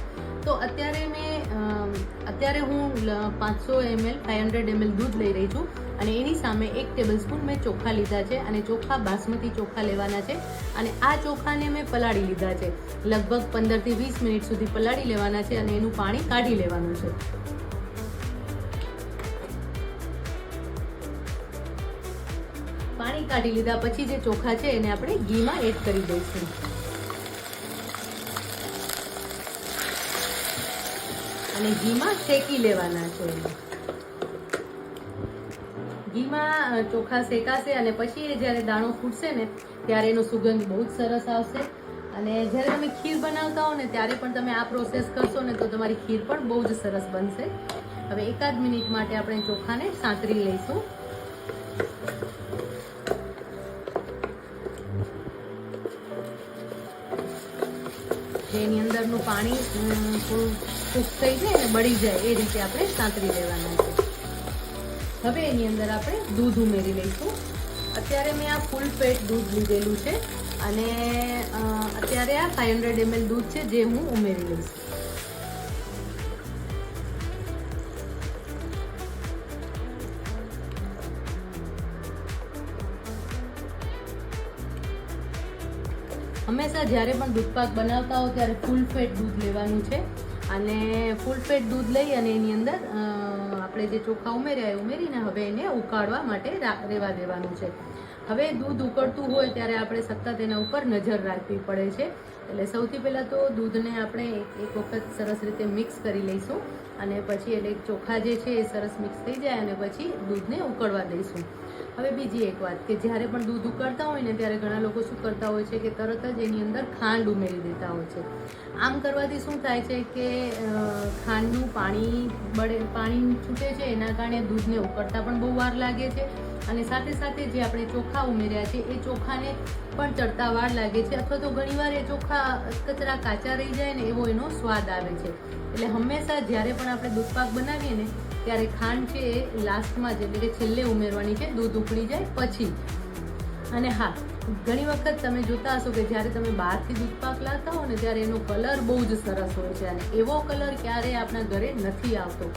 તો અત્યારે હું 500 ml 500 ml દૂધ લઈ રહી છું અને એની સામે 1 ટેબલસ્પૂન મેં ચોખા લીધા છે અને ચોખા બાસમતી ચોખા લેવાના છે અને આ ચોખાને મેં પલાળી લીધા છે. લગભગ 15 થી 20 મિનિટ સુધી પલાળી લેવાના છે અને એનું પાણી કાઢી લેવાનું છે. પાણી કાઢી લીધા પછી જે ચોખા છે એને આપણે ઘીમાં એડ કરી દઈશું અને ઘીમાં શેકી લેવાના છે. ઘીમાં ચોખા શેકાશે અને પછી એ જ્યારે દાણો ફૂટશે ને ત્યારે એનો સુગંધ બહુ જ સરસ આવશે. અને જ્યારે તમે ખીર બનાવતા હો ને ત્યારે પણ તમે આ પ્રોસેસ કરશો ને તો તમારી ખીર પણ બહુ જ સરસ બનશે. હવે 1 મિનિટ માટે આપણે ચોખાને સાંતળી લઈશું. એની અંદરનું પાણી થોડું કૂક થઈ જાય અને બળી જાય એ રીતે આપણે સાંતળી લેવાના છે. હવે એની અંદર આપણે દૂધ ઉમેરી લઈશું. અત્યારે મેં આ ફૂલ ફેટ દૂધ લીધેલું છે અને અત્યારે આ 500 ml દૂધ છે જે હું ઉમેરી લઈશ. હંમેશા જ્યારે પણ દૂધપાક બનાવતા હો ત્યારે ફૂલ ફેટ દૂધ લેવાનું છે અને ફૂલ ફેટ દૂધ લઈ અને એની અંદર આપણે જે ચોખા ઉમેર્યા એ ઉમેરીને હવે એને ઉકાળવા માટે રહેવા દેવાનું છે. હવે દૂધ ઉકળતું હોય ત્યારે આપણે સતત એના ઉપર નજર રાખવી પડે છે. એટલે સૌથી પહેલાં તો દૂધને આપણે એક વખત સરસ રીતે મિક્સ કરી લઈશું અને પછી એટલે ચોખા જે છે એ સરસ મિક્સ થઈ જાય અને પછી દૂધને ઉકળવા દઈશું. હવે બીજી એક વાત કે જ્યારે પણ દૂધ ઉકળતા હોય ને ત્યારે ઘણા લોકો શું કરતા હોય છે કે તરત જ એની અંદર ખાંડ ઉમેરી દેતા હોય છે. આમ કરવાથી શું થાય છે કે ખાંડનું પાણી છૂટે છે, એના કારણે દૂધને ઉકળતા પણ બહુ વાર લાગે છે અને સાથે સાથે જે આપણે ચોખા ઉમેર્યા છે એ ચોખાને પણ ચડતા વાર લાગે છે અથવા તો ઘણીવાર એ ચોખા કચરા કાચા રહી જાય ને એવો એનો સ્વાદ આવે છે. એટલે હંમેશા જ્યારે પણ આપણે દૂધપાક બનાવીએ ને ત્યારે ખાંડ છે એ લાસ્ટમાં જ એટલે કે છેલ્લે ઉમેરવાની છે, દૂધ ઉકળી જાય પછી. અને હા, ઘણી વખત તમે જોતા હશો કે જ્યારે તમે બહારથી દૂધપાક લાવતા હો ને ત્યારે એનો કલર બહુ જ સરસ હોય છે અને એવો કલર ક્યારેય આપણા ઘરે નથી આવતો.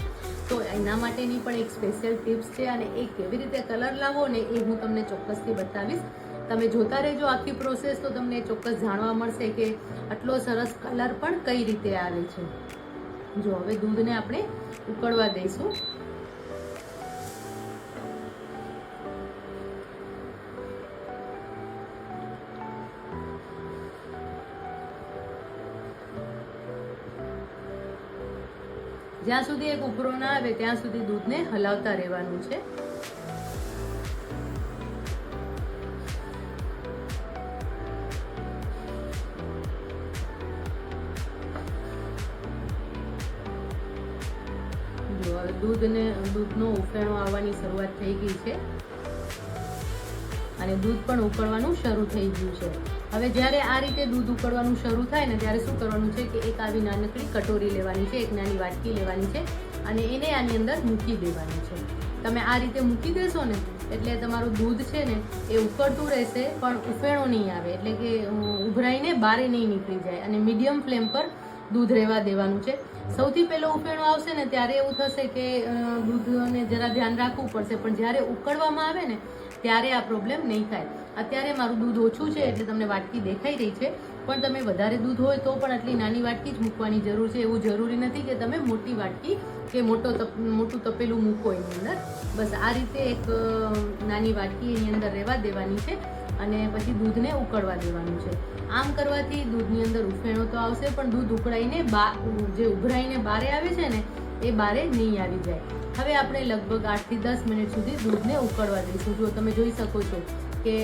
તો એના માટેની પણ એક સ્પેશિયલ ટિપ્સ છે અને એ કેવી રીતે કલર લાવવો ને એ હું તમને ચોક્કસથી બતાવીશ. તમે જોતા રહેજો આખી પ્રોસેસ તો તમને ચોક્કસ જાણવા મળશે કે આટલો સરસ કલર પણ કઈ રીતે આવે છે. જો હવે દૂધને આપણે ઉકળવા દઈશું. જ્યાં સુધી એક ઉભરો ના આવે ત્યાં સુધી દૂધને હલાવતા રહેવાનું છે. દૂધનો ઉફેણો આવવાની શરૂઆત થઈ ગઈ છે અને દૂધ પણ ઉકળવાનું શરૂ થઈ ગયું છે. હવે જ્યારે આ રીતે દૂધ ઉકળવાનું શરૂ થાય ને ત્યારે શું કરવાનું છે કે એક આવી નાનકડી કટોરી લેવાની છે, એક નાની વાટકી લેવાની છે અને એને આની અંદર મૂકી દેવાની છે. તમે આ રીતે મૂકી દેશો ને એટલે તમારું દૂધ છે ને એ ઉકળતું રહેશે પણ ઉફેણો નહીં આવે, એટલે કે ઉભરાઈને બારે નહીં નીકળી જાય અને મીડિયમ ફ્લેમ પર દૂધ રહેવા દેવાનું છે. સૌથી પહેલો ઉફેણો આવશે ને ત્યારે એવું થશે કે દૂધને જરા ધ્યાન રાખવું પડશે, પણ જ્યારે ઉકળવામાં આવે ને ત્યારે આ પ્રોબ્લેમ નહીં થાય. અત્યારે મારું દૂધ ઓછું છે એટલે તમને વાટકી દેખાઈ રહી છે, પણ તમે વધારે દૂધ હોય તો પણ આટલી નાની વાટકી જ મૂકવાની જરૂર છે. એવું જરૂરી નથી કે તમે મોટી વાટકી કે મોટું તપેલું મૂકો એની અંદર. બસ આ રીતે એક નાની વાટકી એની અંદર રહેવા દેવાની છે અને પછી દૂધને ઉકળવા દેવાનું છે. આમ કરવાથી દૂધની અંદર ઉફેણો તો આવશે પણ દૂધ ઉકળાઈને જે ઉભરાઈને બારે આવે છે ને એ બારે નહીં આવી જાય. હવે આપણે લગભગ 8 થી 10 મિનિટ સુધી દૂધને ઉકળવા દઈશું. જો તમે જોઈ શકો છો કે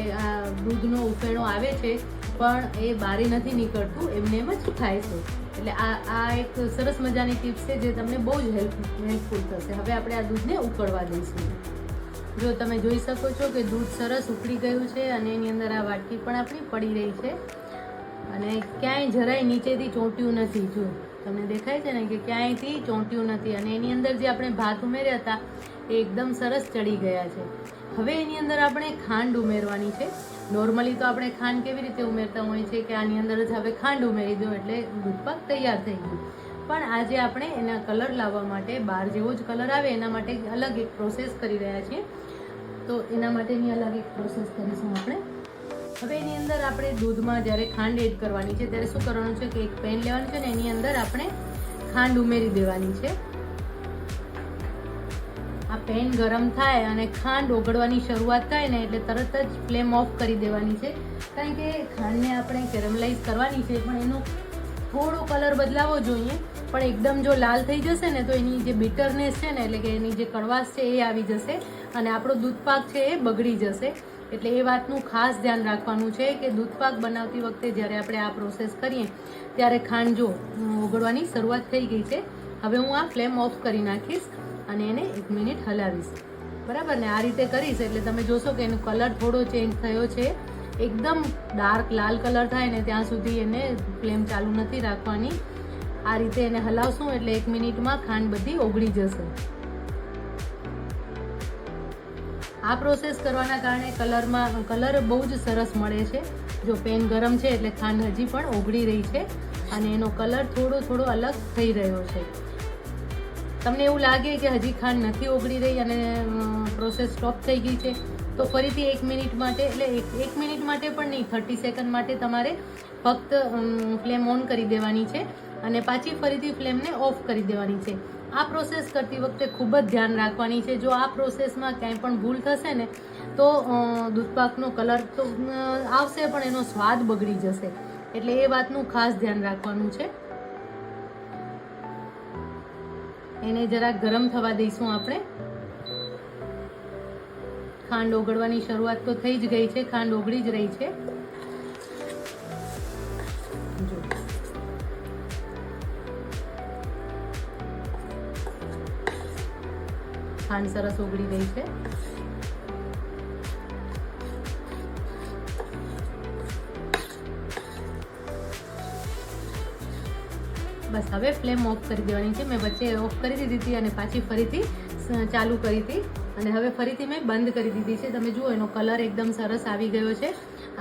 દૂધનો ઉફેણો આવે છે પણ એ બારે નથી નીકળતું, એમને એમ જ થાય છે. એટલે આ એક સરસ મજાની ટિપ્સ છે જે તમને બહુ જ હેલ્પફુલ થશે. હવે આપણે આ દૂધને ઉકળવા દઈશું. જો તમે જોઈ શકો છો કે દૂધ સરસ ઉકળી ગયું છે અને એની અંદર આ વાટકી પણ આપણી પડી રહી છે અને ક્યાંય જરાય નીચેથી ચોંટ્યું નથી. જો તમને દેખાય છે ને કે ક્યાંયથી ચોંટ્યું નથી અને એની અંદર જે આપણે ભાત ઉમેર્યા હતા એ એકદમ સરસ ચડી ગયા છે. હવે એની અંદર આપણે ખાંડ ઉમેરવાની છે. નોર્મલી તો આપણે ખાંડ કેવી રીતે ઉમેરતા હોઈએ છીએ કે આની અંદર જ હવે ખાંડ ઉમેરી દો એટલે દૂધપાક તૈયાર થઈ ગયું. પણ આજે આપણે એના કલર લાવવા માટે બહાર જેવો જ કલર આવે એના માટે અલગ એક પ્રોસેસ કરી રહ્યા છીએ. તો એના માટેની અલગ એક પ્રોસેસ કરીશું આપણે. હવે એની અંદર આપણે દૂધમાં જ્યારે ખાંડ એડ કરવાની છે ત્યારે શું કરવાનું છે કે એક પેન લેવાનું છે ને એની અંદર આપણે ખાંડ ઉમેરી દેવાની છે. આ પેન ગરમ થાય અને ખાંડ ઓગળવાની શરૂઆત થાય ને એટલે તરત જ ફ્લેમ ઓફ કરી દેવાની છે, કારણ કે ખાંડને આપણે કેરેમલાઇઝ કરવાની છે પણ એનો થોડો કલર બદલાવો જોઈએ. પણ એકદમ જો લાલ થઈ જશે ને તો એની જે બિટરનેસ છે ને એટલે કે એની જે કડવાશ છે એ આવી જશે અને આપણો દૂધપાક છે એ બગડી જશે. એટલે એ વાતનું ખાસ ધ્યાન રાખવાનું છે કે દૂધપાક બનાવતી વખતે જ્યારે આપણે આ પ્રોસેસ કરીએ ત્યારે ખાંડ જો ઓગળવાની શરૂઆત થઈ ગઈ છે. હવે હું આ ફ્લેમ ઓફ કરી નાખીશ અને એને 1 મિનિટ હલાવીશ. બરાબર ને? આ રીતે કરીશ એટલે તમે જોશો કે એનો કલર થોડો ચેન્જ થયો છે. એકદમ ડાર્ક લાલ કલર થાય ને ત્યાં સુધી એને ફ્લેમ ચાલુ નથી રાખવાની. આ રીતે એને હલાવશું એટલે 1 મિનિટમાં ખાંડ બધી ઓગળી જશે. આ પ્રોસેસ કરવાના કારણે કલર બહુ જ સરસ મળે છે. જો પેન ગરમ છે એટલે ખાંડ હજી પણ ઓગળી રહી છે અને એનો કલર થોડો અલગ થઈ રહ્યો છે. તમને એવું લાગે કે હજી ખાંડ નથી ઓગળી રહી અને પ્રોસેસ સ્ટોપ થઈ ગઈ છે તો ફરીથી 1 મિનિટ માટે એટલે 1 મિનિટ માટે પણ નહીં, 30 સેકન્ડ માટે તમારે ફક્ત ફ્લેમ ઓન કરી દેવાની છે અને પાછી ફરીથી ફ્લેમને ઓફ કરી દેવાની છે. આ પ્રોસેસ કરતી વખતે ખૂબ જ ધ્યાન રાખવાની છે. જો આ પ્રોસેસમાં ક્યાંય પણ ભૂલ થશે ને તો દૂધપાકનો કલર તો આવશે પણ એનો સ્વાદ બગડી જશે. એટલે એ વાતનું ખાસ ધ્યાન રાખવાનું છે. એને જરા ગરમ થવા દઈશું આપણે. ખાંડ ઓગળવાની શરૂઆત તો થઈ જ ગઈ છે, ખાંડ ઓગળી જ રહી છે. ખાંડ સરસ ઓગળી ગઈ છે. બસ હવે ફ્લેમ ઓફ કરી દેવાની છે. મેં વચ્ચે ઓફ કરી દીધી હતી અને પાછી ફરીથી ચાલુ કરી હતી અને હવે ફરીથી મેં બંધ કરી દીધી છે. તમે જુઓ એનો કલર એકદમ સરસ આવી ગયો છે.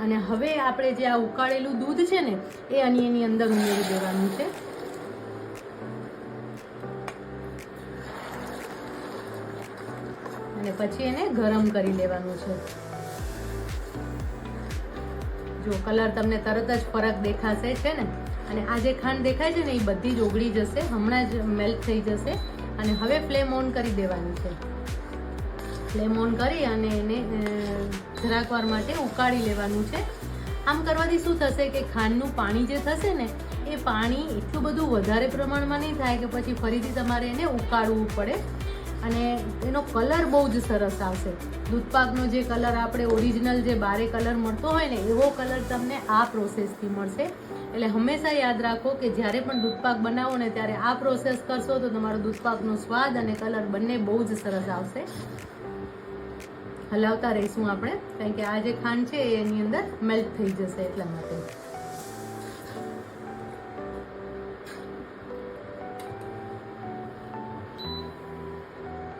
અને હવે આપણે જે આ ઉકાળેલું દૂધ છે ને એ એની અંદર ઉમેરી દેવાનું છે. અને પછી એને ગરમ કરી લેવાનું છે. જો કલર તમને તરત જ ફરક દેખાશે છે ને. અને આ જે ખાંડ દેખાય છે ને એ બધી જ ઓગળી જશે, હમણાં જ મેલ્ટ થઈ જશે. અને હવે ફ્લેમ ઓન કરી દેવાની છે. ફ્લેમ ઓન કરી અને એને જરાક વાર માટે ઉકાળી લેવાનું છે. આમ કરવાથી શું થશે કે ખાંડનું પાણી જે થશે ને એ પાણી એટલું બધું વધારે પ્રમાણમાં નહીં થાય કે પછી ફરીથી તમારે એને ઉકાળવું પડે. અને એનો કલર બહુ જ સરસ આવશે. દૂધપાકનો જે કલર આપણે ઓરિજિનલ જે બારે કલર મળતો હોય ને એવો કલર તમને આ પ્રોસેસથી મળશે. એટલે હંમેશા યાદ રાખો કે જ્યારે પણ દૂધપાક બનાવો ને ત્યારે આ પ્રોસેસ કરશો તો તમારો દૂધપાકનો સ્વાદ અને કલર બંને બહુ જ સરસ આવશે. હલાવતા રહીશું આપણે, કારણ કે આ જે ખાંડ છે એની અંદર મેલ્ટ થઈ જશે એટલા માટે.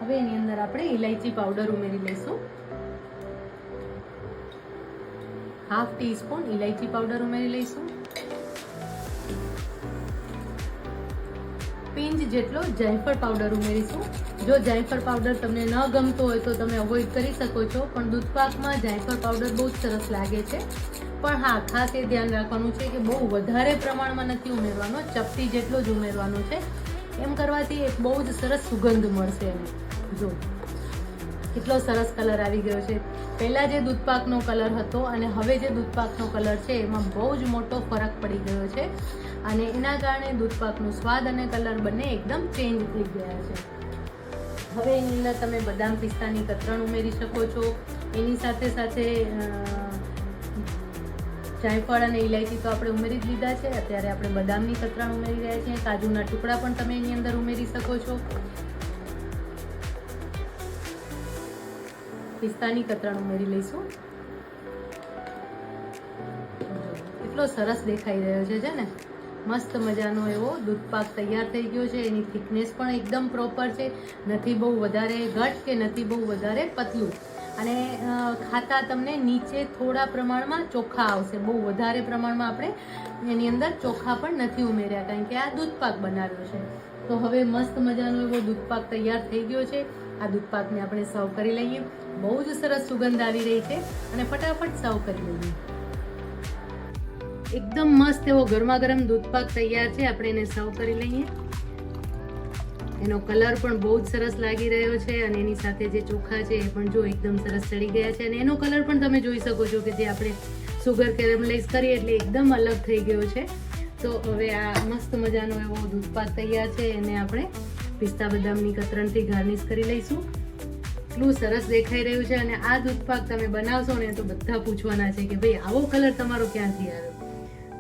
હવે એની અંદર આપણે ઇલાયચી પાવડર ઉમેરી લઈશું. હાફ ટીસ્પૂન ઇલાયચી પાવડર ઉમેરી લઈશું. પિંચ જેટલો જાયફળ પાવડર ઉમેરીશું. જો જાયફળ પાવડર તમને ન ગમતો હોય તો તમે અવોઇડ કરી શકો છો, પણ દૂધપાકમાં જાયફળ પાવડર બહુ જ સરસ લાગે છે. પણ હા, ખાસ એ ધ્યાન રાખવાનું છે કે બહુ વધારે પ્રમાણમાં નથી ઉમેરવાનો, ચપટી જેટલો જ ઉમેરવાનો છે. એમ કરવાથી એક બહુ જ સરસ સુગંધ મળશે એને. જો કેટલો સરસ કલર આવી ગયો છે. પહેલા જે દૂધપાકનો કલર હતો અને હવે જે દૂધપાકનો કલર છે એમાં બહુ જ મોટો ફરક પડી ગયો છે. અને એના કારણે દૂધપાકનો સ્વાદ અને કલર બંને એકદમ ચેન્જ થઈ ગયા છે. હવે એની અંદર તમે બદામ પિસ્તાની કતરણ ઉમેરી શકો છો. એની સાથે સાથે જાયફળ અને ઇલાયચી તો આપણે ઉમેરી જ લીધા છે. અત્યારે આપણે બદામની કતરણ ઉમેરી રહ્યા છીએ. કાજુના ટુકડા પણ તમે એની અંદર ઉમેરી શકો છો. પિસ્તાની કતરણ ઉમેરી લઈશું. કેટલો સરસ દેખાઈ રહ્યો છે ને. મસ્ત મજાનો એવો દૂધપાક તૈયાર થઈ ગયો છે. એની થિકનેસ પણ એકદમ પ્રોપર છે, નથી બહુ વધારે ઘટ કે નથી બહુ વધારે પતલું. અને ખાતા તમને નીચે થોડા પ્રમાણમાં ચોખા આવશે. બહુ વધારે પ્રમાણમાં આપણે એની અંદર ચોખા પણ નથી ઉમેર્યા, કારણ કે આ દૂધપાક બનાવ્યો છે. તો હવે મસ્ત મજાનો એવો દૂધપાક તૈયાર થઈ ગયો છે. આ દૂધપાકને આપણે સર્વ કરી લઈએ. બહુ જ સરસ સુગંધ આવી રહી છે અને ફટાફટ સર્વ કરી લઈએ. એકદમ મસ્ત એવો ગરમા ગરમ દૂધપાક તૈયાર છે. આપણે એને સર્વ કરી લઈએ. એનો કલર પણ બહુ જ સરસ લાગી રહ્યો છે અને એની સાથે જે ચોખા છે એ પણ જો એકદમ સરસ ચડી ગયા છે. અને એનો કલર પણ તમે જોઈ શકો છો કે જે આપણે સુગર કેરેમલાઇઝ કરી એટલે એકદમ અલગ થઈ ગયો છે. તો હવે આ મસ્ત મજાનો એવો દૂધપાક તૈયાર છે. એને આપણે પિસ્તા બદામની કતરણથી ગાર્નિશ કરી લઈશું. એટલું સરસ દેખાઈ રહ્યું છે. અને આ દૂધપાક તમે બનાવશો ને તો બધા પૂછવાના છે કે ભાઈ આવો કલર તમારો ક્યાંથી આવ્યો.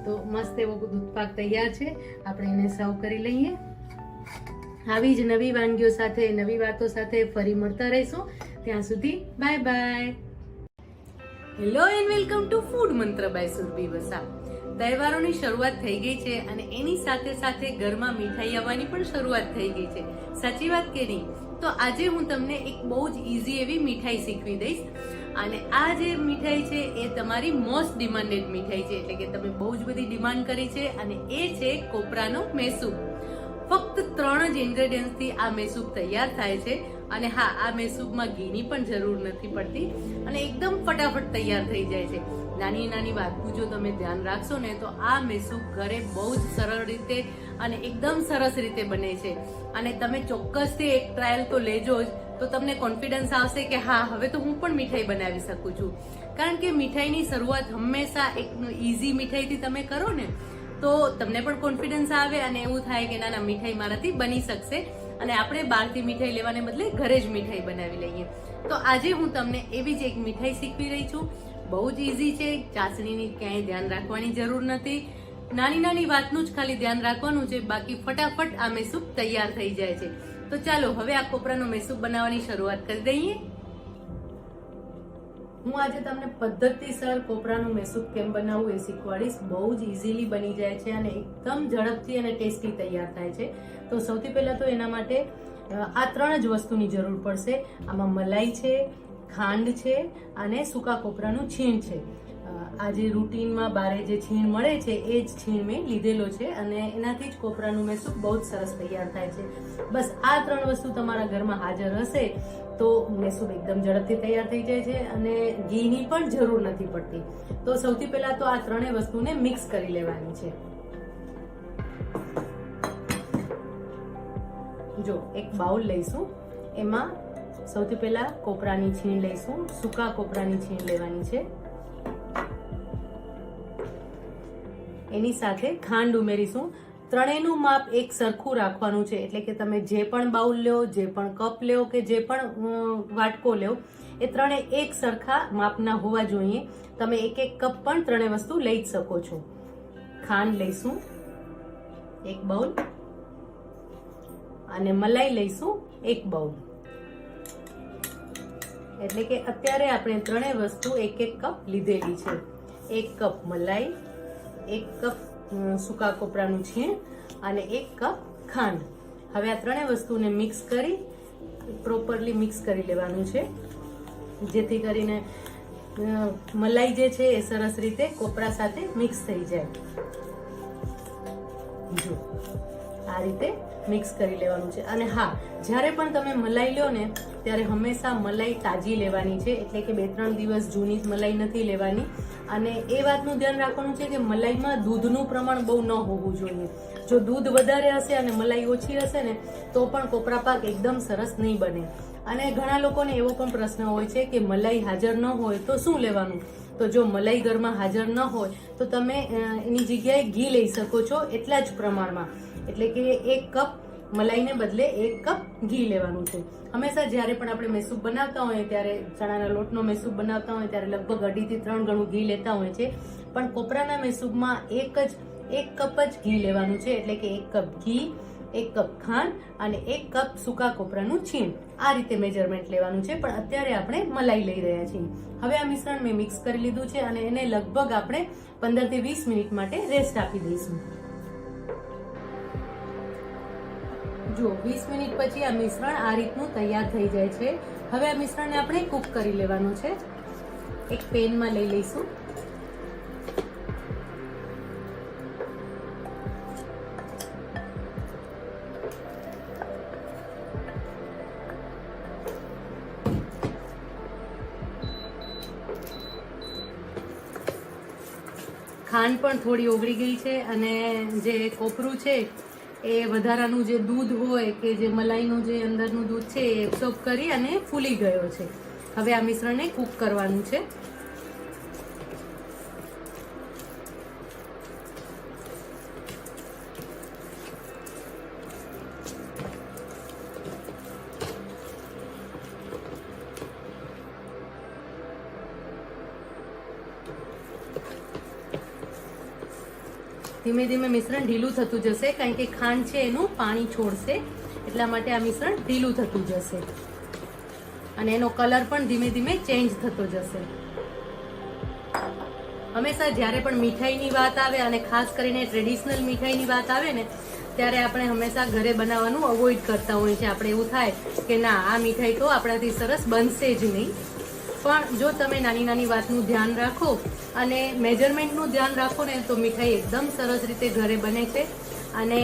તો મસ્ત એવો દૂધપાક તૈયાર છે. આપણે એને સર્વ કરી લઈએ. આવી જ નવી વાનગીઓ સાથે, નવી વાતો સાથે ફરી મળતા રહીશું. ત્યાં સુધી bye bye. Hello and welcome to food મંત્ર બાય સુરભી વસા. તહેવારોની શરૂઆત થઈ ગઈ છે અને એની સાથે સાથે ઘરમાં મીઠાઈ આવવાની પણ શરૂઆત થઈ ગઈ છે. સાચી વાત કે નહીં? તો આજે હું તમને એક બહુ જ ઇઝી એવી મીઠાઈ શીખવી દઈશ. અને આ જે મીઠાઈ છે એ તમારી મોસ્ટ ડિમાન્ડેડ મીઠાઈ છે, એટલે કે તમે બહુ જ બધી ડિમાન્ડ કરી છે. અને એ છે કોપરાનો મેસૂબ. ફક્ત 3 જ ઇન્ગ્રેડિયન્ટ્સથી આ મેસૂબ તૈયાર થાય છે. અને હા, આ મેસૂબમાં ઘીની પણ જરૂર નથી પડતી અને એકદમ ફટાફટ તૈયાર થઈ જાય છે. નાની નાની વાતનું જો તમે ધ્યાન રાખશો ને તો આ મેસૂબ ઘરે બહુ જ સરળ રીતે અને એકદમ સરસ રીતે બને છે. અને તમે ચોક્કસથી એક ટ્રાયલ તો લેજો જ, તો તમને કોન્ફિડન્સ આવશે કે હા હવે તો હું પણ મીઠાઈ બનાવી શકું છું. કારણ કે મીઠાઈની શરૂઆત હંમેશા એક ઈઝી મીઠાઈથી તમે કરો ને તો તમને પણ કોન્ફિડન્સ આવે અને એવું થાય કે ના ના મીઠાઈ મારાથી બની શકશે અને આપણે બહારથી મીઠાઈ લેવાને બદલે ઘરે જ મીઠાઈ બનાવી લઈએ. તો આજે હું તમને એવી જ એક મીઠાઈ શીખવી રહી છું. બહુ જ ઈઝી છે, ચાસણીની ક્યાંય ધ્યાન રાખવાની જરૂર નથી. નાની નાની વાતનું જ ખાલી ધ્યાન રાખવાનું છે, બાકી ફટાફટ આ મેસૂબ તૈયાર થઈ જાય છે. તો ચાલો હવે આ કોપરાનો મેસૂબ બનાવવાની શરૂઆત કરી દઈએ. હું આજે તમને પદ્ધતિસર કોપરાનું મેસૂબ કેમ બનાવવું એ શીખવાડીશ. બહુ જ ઇઝીલી બની જાય છે અને એકદમ ઝડપથી અને ટેસ્ટી તૈયાર થાય છે. તો સૌથી પહેલા તો એના માટે આ 3 જ વસ્તુની જરૂર પડશે. આમાં મલાઈ છે, ખાંડ છે અને સૂકા કોપરાનું છીણ છે. આ જે રૂટીનમાં બારે જે છીણ મળે છે એ જ છીણ મેં લીધેલો છે અને એનાથી જ કોપરાનું મેસૂબ બહુ જ સરસ તૈયાર થાય છે. બસ આ 3 વસ્તુ તમારા ઘરમાં હાજર હશે તો મેસૂબ એકદમ ઝડપથી તૈયાર થઈ જાય છે અને ઘીની પણ જરૂર નથી પડતી. તો સૌથી પહેલા તો આ 3 વસ્તુને મિક્સ કરી લેવાની છે. જો એક બાઉલ લઈશું, એમાં સૌથી પહેલા કોપરાની છીણ લઈશું. સૂકા કોપરાની છીણ લેવાની છે. એની સાથે ખાંડ ઉમેરીશું. ત્રણેયનું માપ એક સરખું રાખવાનું છે, એટલે કે તમે જે પણ બાઉલ લ્યો, જે પણ કપ લ્યો કે જે પણ વાટકો લ્યો એ ત્રણે એક સરખા માપના હોવા જોઈએ. તમે એક એક કપ પણ 3 વસ્તુ લઈ જ શકો છો. ખાંડ લઈશું 1 બાઉલ અને મલાઈ લઈશું 1 બાઉલ. એટલે કે અત્યારે આપણે 3 વસ્તુ એક એક કપ લીધેલી છે. 1 કપ મલાઈ, 1 કપ સૂકા કોપરાનું છીણ અને 1 કપ ખાંડ. હવે આ 3 વસ્તુને મિક્સ કરી પ્રોપરલી મિક્સ કરી લેવાનું છે, જેથી કરીને મલાઈ જે છે એ સરસ રીતે કોપરા સાથે મિક્સ થઈ જાય. જો આ રીતે મિક્સ કરી લેવાનું છે. અને હા, જ્યારે પણ તમે મલાઈ લ્યો ને ત્યારે હંમેશા મલાઈ તાજી લેવાની છે, એટલે કે 2-3 દિવસ જૂની મલાઈ નથી લેવાની. અને એ વાતનું ધ્યાન રાખવાનું છે કે મલાઈમાં દૂધનું પ્રમાણ બહુ ન હોવું જોઈએ. જો દૂધ વધારે હશે અને મલાઈ ઓછી હશે ને તો પણ કોપરા પાક એકદમ સરસ નહીં બને. અને ઘણા લોકોને એવો પણ પ્રશ્ન હોય છે કે મલાઈ હાજર ન હોય તો શું લેવાનું? તો જો મલાઈ ઘરમાં હાજર ન હોય તો તમે એની જગ્યાએ ઘી લઈ શકો છો એટલા જ પ્રમાણમાં. એટલે કે 1 કપ મલાઈને બદલે 1 કપ ઘી લેવાનું છે. હંમેશા જ્યારે પણ આપણે મેસૂબ બનાવતા હોઈએ ત્યારે ચણાના લોટનો મેસૂબ બનાવતા હોય ત્યારે લગભગ 2.5 થી 3 ગણું ઘી લેતા હોય છે, પણ કોપરાના મેસૂબમાં 1 કપ જ ઘી લેવાનું છે. એટલે કે 1 કપ ઘી, 1 કપ ખાંડ અને 1 કપ સૂકા કોપરાનું છીણ. આ રીતે મેજરમેન્ટ લેવાનું છે. પણ અત્યારે આપણે મલાઈ લઈ રહ્યા છીએ. હવે આ મિશ્રણ મેં મિક્સ કરી લીધું છે અને એને લગભગ આપણે 15 થી 20 મિનિટ માટે રેસ્ટ આપી દઈશું. જો 20 મિનિટ પછી આ મિશ્રણ આ રીતનું તૈયાર થઈ જાય છે. હવે આ મિશ્રણને આપણે કૂક કરી લેવાનું છે. એક પેનમાં લઈ લઈશું. ખાંડ પણ થોડી ઓગળી ગઈ છે અને જે કોપરું છે એ વધારાનું જે દૂધ હોય કે જે મલાઈનું જે અંદરનું દૂધ છે એ એબ્સોર્બ કરી અને ફૂલી ગયો છે. હવે આ મિશ્રણને કૂક કરવાનું છે. ધીમે ધીમે મિશ્રણ ઢીલું થતું જશે, કારણ કે ખાંડ છે એનું પાણી છોડશે, એટલા માટે આ મિશ્રણ ઢીલું થતું જશે અને એનો કલર પણ ધીમે ધીમે ચેન્જ થતો જશે. હંમેશા જ્યારે પણ મીઠાઈની વાત આવે અને ખાસ કરીને ટ્રેડિશનલ મીઠાઈની વાત આવે ને ત્યારે આપણે હંમેશા ઘરે બનાવવાનું અવોઇડ કરતા હોઈએ છીએ. આપણે એવું થાય કે ના આ મીઠાઈ તો આપણાથી સરસ બનશે જ નહીં. પણ જો તમે નાની નાની વાતનું ધ્યાન રાખો અને મેજરમેન્ટનું ધ્યાન રાખો ને તો મીઠાઈ એકદમ સરસ રીતે ઘરે બને છે અને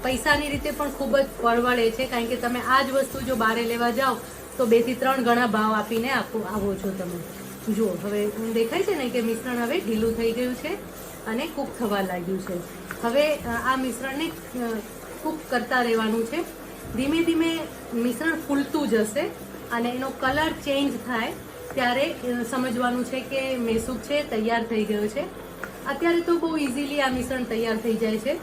પૈસાની રીતે પણ ખૂબ જ પરવડે છે. કારણ કે તમે આ જ વસ્તુ જો બહાર લેવા જાઓ તો 2 થી 3 ગણા ભાવ આપીને આવો છો તમે. જુઓ હવે દેખાય છે ને કે મિશ્રણ હવે ઢીલું થઈ ગયું છે અને કૂક થવા લાગ્યું છે. હવે આ મિશ્રણને કૂક કરતા રહેવાનું છે. ધીમે ધીમે મિશ્રણ ફૂલતું જશે અને એનો કલર ચેન્જ થાય ત્યારે સમજવાનું છે કે મેસૂબ છે તૈયાર થઈ ગયો છે. અત્યારે તો બહુ ઇઝીલી આ મિશ્રણ તૈયાર થઈ જાય છે,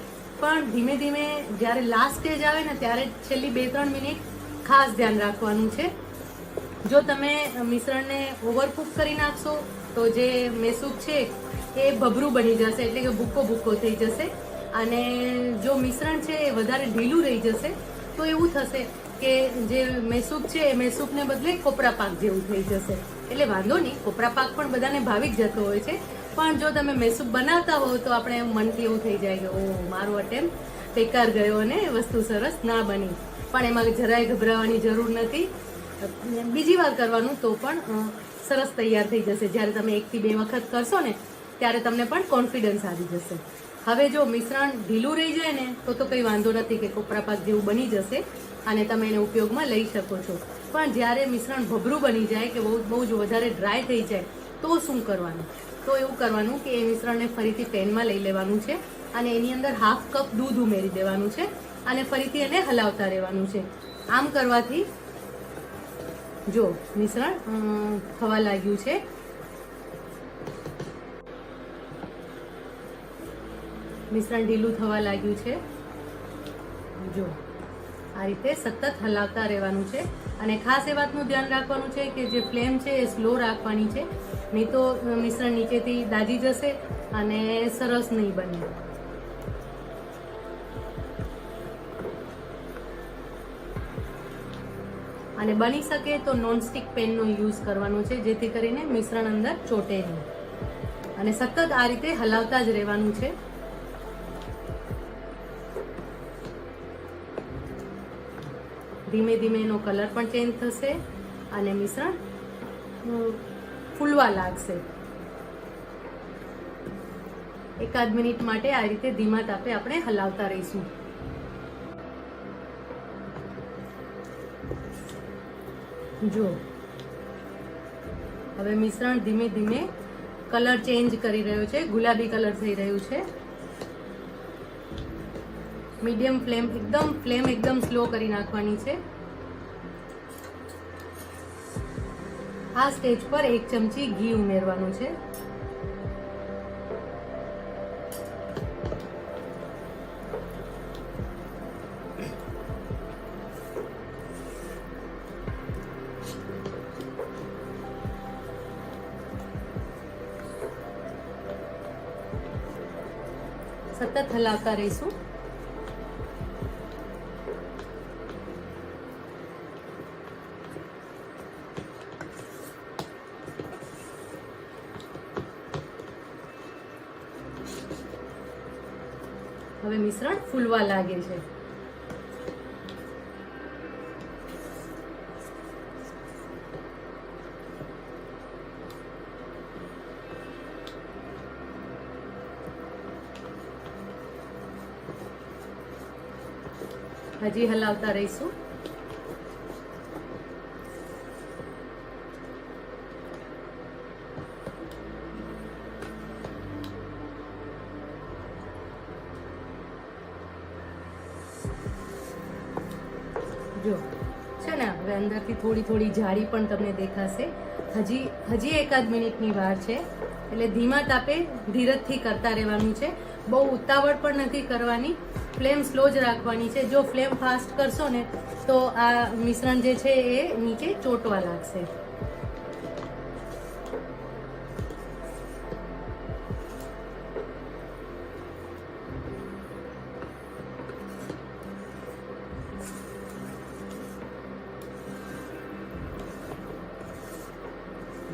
પણ ધીમે ધીમે જ્યારે લાસ્ટ સ્ટેજ આવે ને ત્યારે છેલ્લી 2-3 મિનિટ ખાસ ધ્યાન રાખવાનું છે. જો તમે મિશ્રણને ઓવરકુક કરી નાખશો તો જે મેસૂબ છે એ ભભરું બની જશે, એટલે કે ભૂકો ભૂકો થઈ જશે. અને જો મિશ્રણ છે એ વધારે ઢીલું રહી જશે તો એવું થશે કે જે મેસૂબ છે એ મેસૂબને બદલે કોપરા પાક જેવું થઈ જશે. એટલે વાંધો નહીં, કોપરા પાક પણ બધાને ભાવી જ જતો હોય છે, પણ જો તમે મેસૂબ બનાવતા હો તો આપણે મનથી એવું થઈ જાય કે ઓહ મારો અટેમ્પ બેકાર ગયો અને વસ્તુ સરસ ના બની. પણ એમાં જરાય ગભરાવાની જરૂર નથી. બીજી વાર કરવાનું તો પણ સરસ તૈયાર થઈ જશે. જ્યારે તમે 1 થી 2 વખત કરશો ને ત્યારે તમને પણ કોન્ફિડન્સ આવી જશે. હવે જો મિશ્રણ ઢીલું રહી જાય ને તો કંઈ વાંધો નથી કે કોપરા પાક જેવું બની જશે અને તમે એને ઉપયોગમાં લઈ શકો છો. પણ જ્યારે મિશ્રણ ભભરું બની જાય કે બહુ જ વધારે ડ્રાય થઈ જાય તો શું કરવાનું? તો એવું કરવાનું કે એ મિશ્રણને ફરીથી પેનમાં લઈ લેવાનું છે અને એની અંદર 1/2 કપ દૂધ ઉમેરી દેવાનું છે અને ફરીથી એને હલાવતા રહેવાનું છે. આમ કરવાથી જો મિશ્રણ થવા લાગ્યું છે, મિશ્રણ ઢીલું થવા લાગ્યું છે. જો આ રીતે સતત હલાવતા રહેવાનું છે અને ખાસ એ વાતનું ધ્યાન રાખવાનું છે કે જે ફ્લેમ છે એ સ્લો રાખવાની છે, નહીં તો મિશ્રણ નીચેથી દાજી જશે અને સરસ નહીં બને. અને બની શકે તો નોનસ્ટિક પેનનો યુઝ કરવાનો છે જેથી કરીને મિશ્રણ અંદર ચોટે નહીં. અને સતત આ રીતે હલાવતા જ રહેવાનું છે. ધીમે ધીમે એનો કલર પણ ચેન્જ થશે અને મિશ્રણ ફૂલવા લાગશે. 1-8 મિનિટ માટે આ રીતે ધીમા તાપે આપણે હલાવતા રહીશું. જો હવે મિશ્રણ ધીમે ધીમે કલર ચેન્જ કરી રહ્યો છે, ગુલાબી કલર થઈ રહ્યું છે. મીડિયમ ફ્લેમ એકદમ સ્લો કરી નાખવાની છે. આ સ્ટેજ પર 1 ચમચી ઘી ઉમેરવાનું છે. સતત હલાવતા રહીશું. હવે મિશ્રણ ફૂલવા લાગે છે. હજી હલાવતા રહીશું. જો છે ને હવે અંદરથી થોડી જાળી પણ તમને દેખાશે. હજી 1-8 મિનિટની વાર છે, એટલે ધીમા તાપે ધીરજથી કરતા રહેવાનું છે. બહુ ઉતાવળ પણ નથી કરવાની, ફ્લેમ સ્લો જ રાખવાની છે. જો ફ્લેમ ફાસ્ટ કરશો ને તો આ મિશ્રણ જે છે એ નીચે ચોંટવા લાગશે.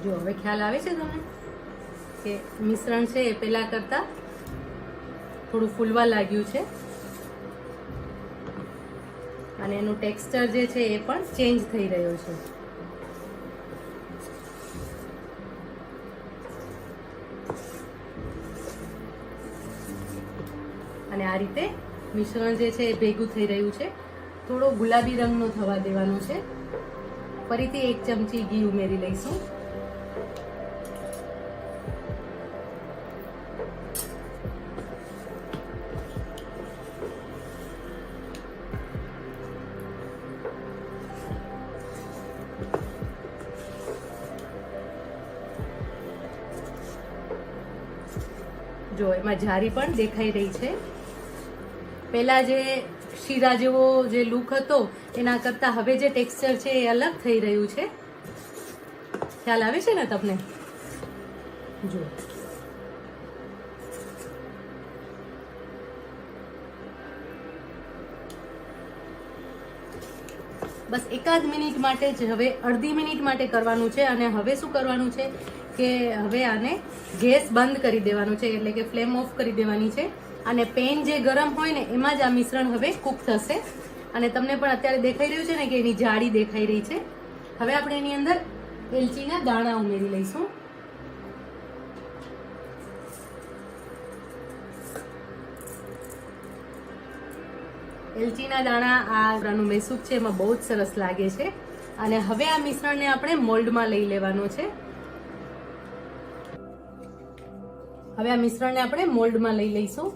જો હવે ખ્યાલ આવે છે તમને કે મિશ્રણ છે એ પહેલા કરતા થોડું ફૂલવા લાગ્યું છે અને એનું ટેક્સચર જે છે એ પણ ચેન્જ થઈ રહ્યો છે. અને આ રીતે મિશ્રણ જે છે એ ભેગું થઈ રહ્યું છે. થોડો ગુલાબી રંગનો થવા દેવાનો છે. ફરીથી 1 ચમચી ઘી ઉમેરી લઈશું. જો એમાં જારી પણ દેખાઈ રહી છે. પહેલા જે શીરા જેવો જે લુક હતો એના કરતા હવે જે ટેક્સચર છે એ અલગ થઈ રહ્યું છે. ખ્યાલ આવે છે ને તમને? જો બસ એકાદ મિનિટ માટે જ, હવે અડધી મિનિટ માટે કરવાનું છે. અને હવે શું કરવાનું છે કે હવે આને ગેસ બંધ કરી દેવાનું છે, એટલે કે ફ્લેમ ઓફ કરી દેવાની છે. અને પેન જે ગરમ હોય ને એમાં જ આ મિશ્રણ હવે કૂક થશે. અને તમને પણ અત્યારે દેખાઈ રહ્યું છે ને કે એની જાડી દેખાઈ રહી છે. હવે આપણે એની અંદર એલચીના દાણા ઉમેરી લઈશું. એલચીના દાણા આ મેસૂબ છે એમાં બહુ જ સરસ લાગે છે. અને હવે આ મિશ્રણને આપણે મોલ્ડમાં લઈ લેવાનું છે. હવે આ મિશ્રણને આપણે મોલ્ડમાં લઈ લઈશું.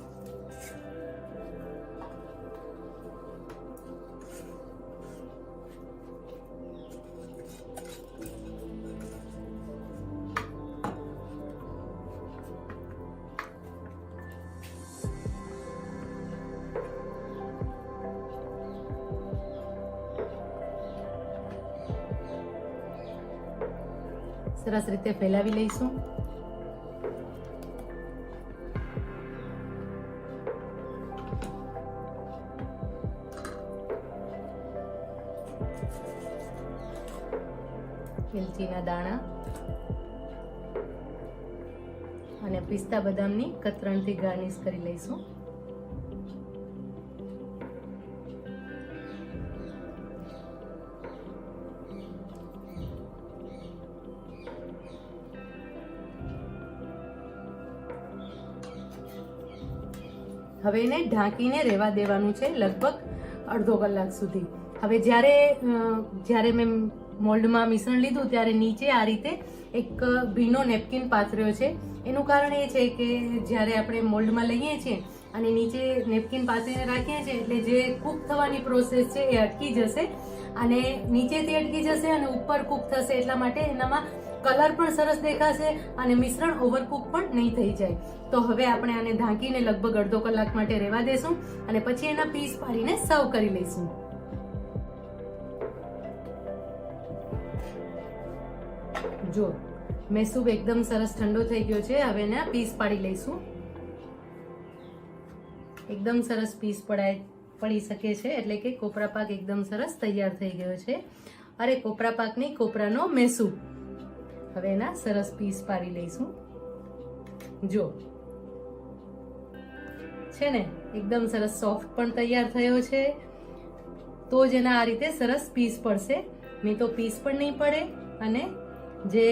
સરસ રીતે ફેલાવી લઈશું. એલચીના દાણા અને પિસ્તા બદામની કતરણથી ગાર્નિશ કરી લઈશું. હવે એને ઢાંકીને રહેવા દેવાનું છે લગભગ અડધો કલાક સુધી. હવે જ્યારે મેં મોલ્ડમાં મિશ્રણ લીધું ત્યારે નીચે આ રીતે એક ભીનો નેપકિન પાથર્યો છે. એનું કારણ એ છે કે જ્યારે આપણે મોલ્ડમાં લઈએ છીએ અને નીચે નેપકિન પાથરીને રાખીએ છીએ એટલે જે કૂક થવાની પ્રોસેસ છે એ અટકી જશે. અને નીચેથી અટકી જશે અને ઉપર કૂક થશે, એટલા માટે એનામાં કલર પણ સરસ દેખાશે અને મિશ્રણ ઓવરકુક પણ નહીં થઈ જાય. તો હવે આપણે આને ઢાંકીને લગભગ અડધો કલાક માટે રહેવા દેશું અને પછી એના પીસ પાડીને સર્વ કરી લઈશું. જો મેસૂબ એકદમ સરસ ઠંડો થઈ ગયો છે. હવે એના પીસ પાડી લઈશું. એકદમ સરસ પીસ પડી શકે છે, એટલે કે કોપરા પાક એકદમ સરસ તૈયાર થઈ ગયો છે. અરે કોપરા પાક નહીં, કોપરાનો મેસૂબ. હવે એના સરસ પીસ પાડી લઈશું. જો છે ને એકદમ સરસ સોફ્ટ પણ તૈયાર થયો છે. તો જ એના આ રીતે સરસ પીસ પડશે, નહીં તો પીસ પણ નહીં પડે અને જે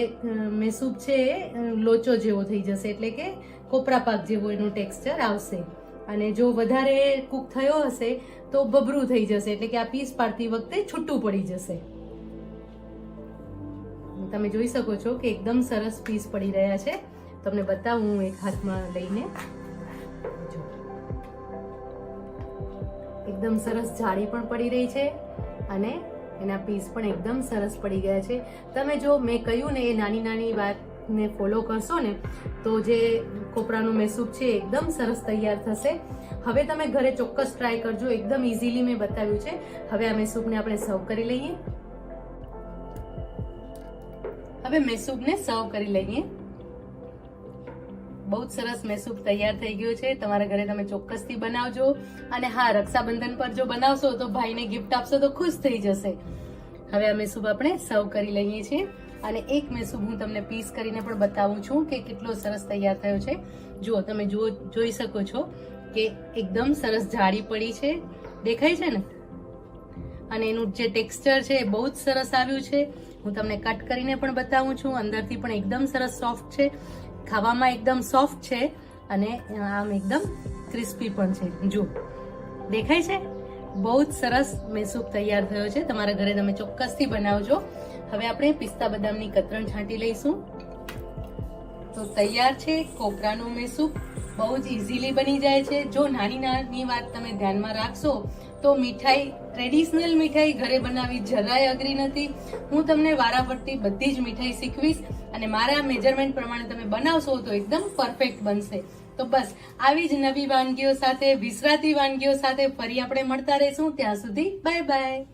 મેસૂબ છે એ લોચો જેવો થઈ જશે, એટલે કે કોપરા પાક જેવો એનું ટેક્સચર આવશે. અને જો વધારે કૂક થયો હશે તો બબરું થઈ જશે, એટલે કે આ પીસ પાડતી વખતે છૂટું પડી જશે. તમે જોઈ શકો છો કે એકદમ સરસ પીસ પડી રહ્યા છે. તમને બતાવું હું એક હાથમાં લઈને. એકદમ સરસ જાળી પણ પડી રહી છે અને એના પીસ પણ એકદમ સરસ પડી ગયા છે. તમે જો મેં કહ્યું ને એ નાની નાની વાતને ફોલો કરશો ને તો જે કોપરાનું મેસૂબ છે એકદમ સરસ તૈયાર થશે. હવે તમે ઘરે ચોક્કસ ટ્રાય કરજો, એકદમ ઇઝીલી મેં બતાવ્યું છે. હવે આ મેસૂબને આપણે સર્વ કરી લઈએ. હવે મેસૂબને સર્વ કરી લઈએ. બહુ જ સરસ મેસૂબ તૈયાર થઈ ગયો છે. તમારા ઘરે તમે ચોક્કસથી બનાવજો. અને હા, રક્ષાબંધન પર જો બનાવશો તો ભાઈને ગિફ્ટ આપશો તો ખુશ થઈ જશે. હવે આ મેસૂબ આપણે સર્વ કરી લઈએ છીએ. અને એક મેસૂબ હું તમને પીસ કરીને પણ બતાવું છું કે કેટલો સરસ તૈયાર થયો છે. જુઓ, તમે જોઈ શકો છો કે એકદમ સરસ જાળી પડી છે, દેખાય છે ને? અને એનું જે ટેક્સચર છે એ બહુ જ સરસ આવ્યું છે. હું તમને કટ કરીને પણ બતાવું છું. અંદરથી પણ એકદમ સરસ સોફ્ટ છે, ખાવામાં એકદમ સોફ્ટ છે અને આમ એકદમ ક્રિસ્પી પણ છે. જો દેખાય છે? બહુ જ સરસ મેસૂબ તૈયાર થયો છે. તમારા ઘરે તમે ચોક્કસથી બનાવજો. હવે આપણે પિસ્તા બદામની કતરણ છાંટી લઈશું. તો તૈયાર છે કોપરાનું મેસૂબ. બહુ જ ઇઝીલી બની જાય છે. જો નાની નાની વાત તમે ધ્યાનમાં રાખશો તો મીઠાઈ, ટ્રેડિશનલ મીઠાઈ ઘરે બનાવવી જરાય અઘરી નથી. હું તમને વારાફરતી બધી જ મીઠાઈ શીખવીશ અને મારા મેજરમેન્ટ પ્રમાણે તમે બનાવશો તો એકદમ પરફેક્ટ બનશે. તો બસ આવી જ નવી વાનગીઓ સાથે, વિસરાતી વાનગીઓ સાથે ફરી આપણે મળતા રહીશું. ત્યાં સુધી બાય બાય.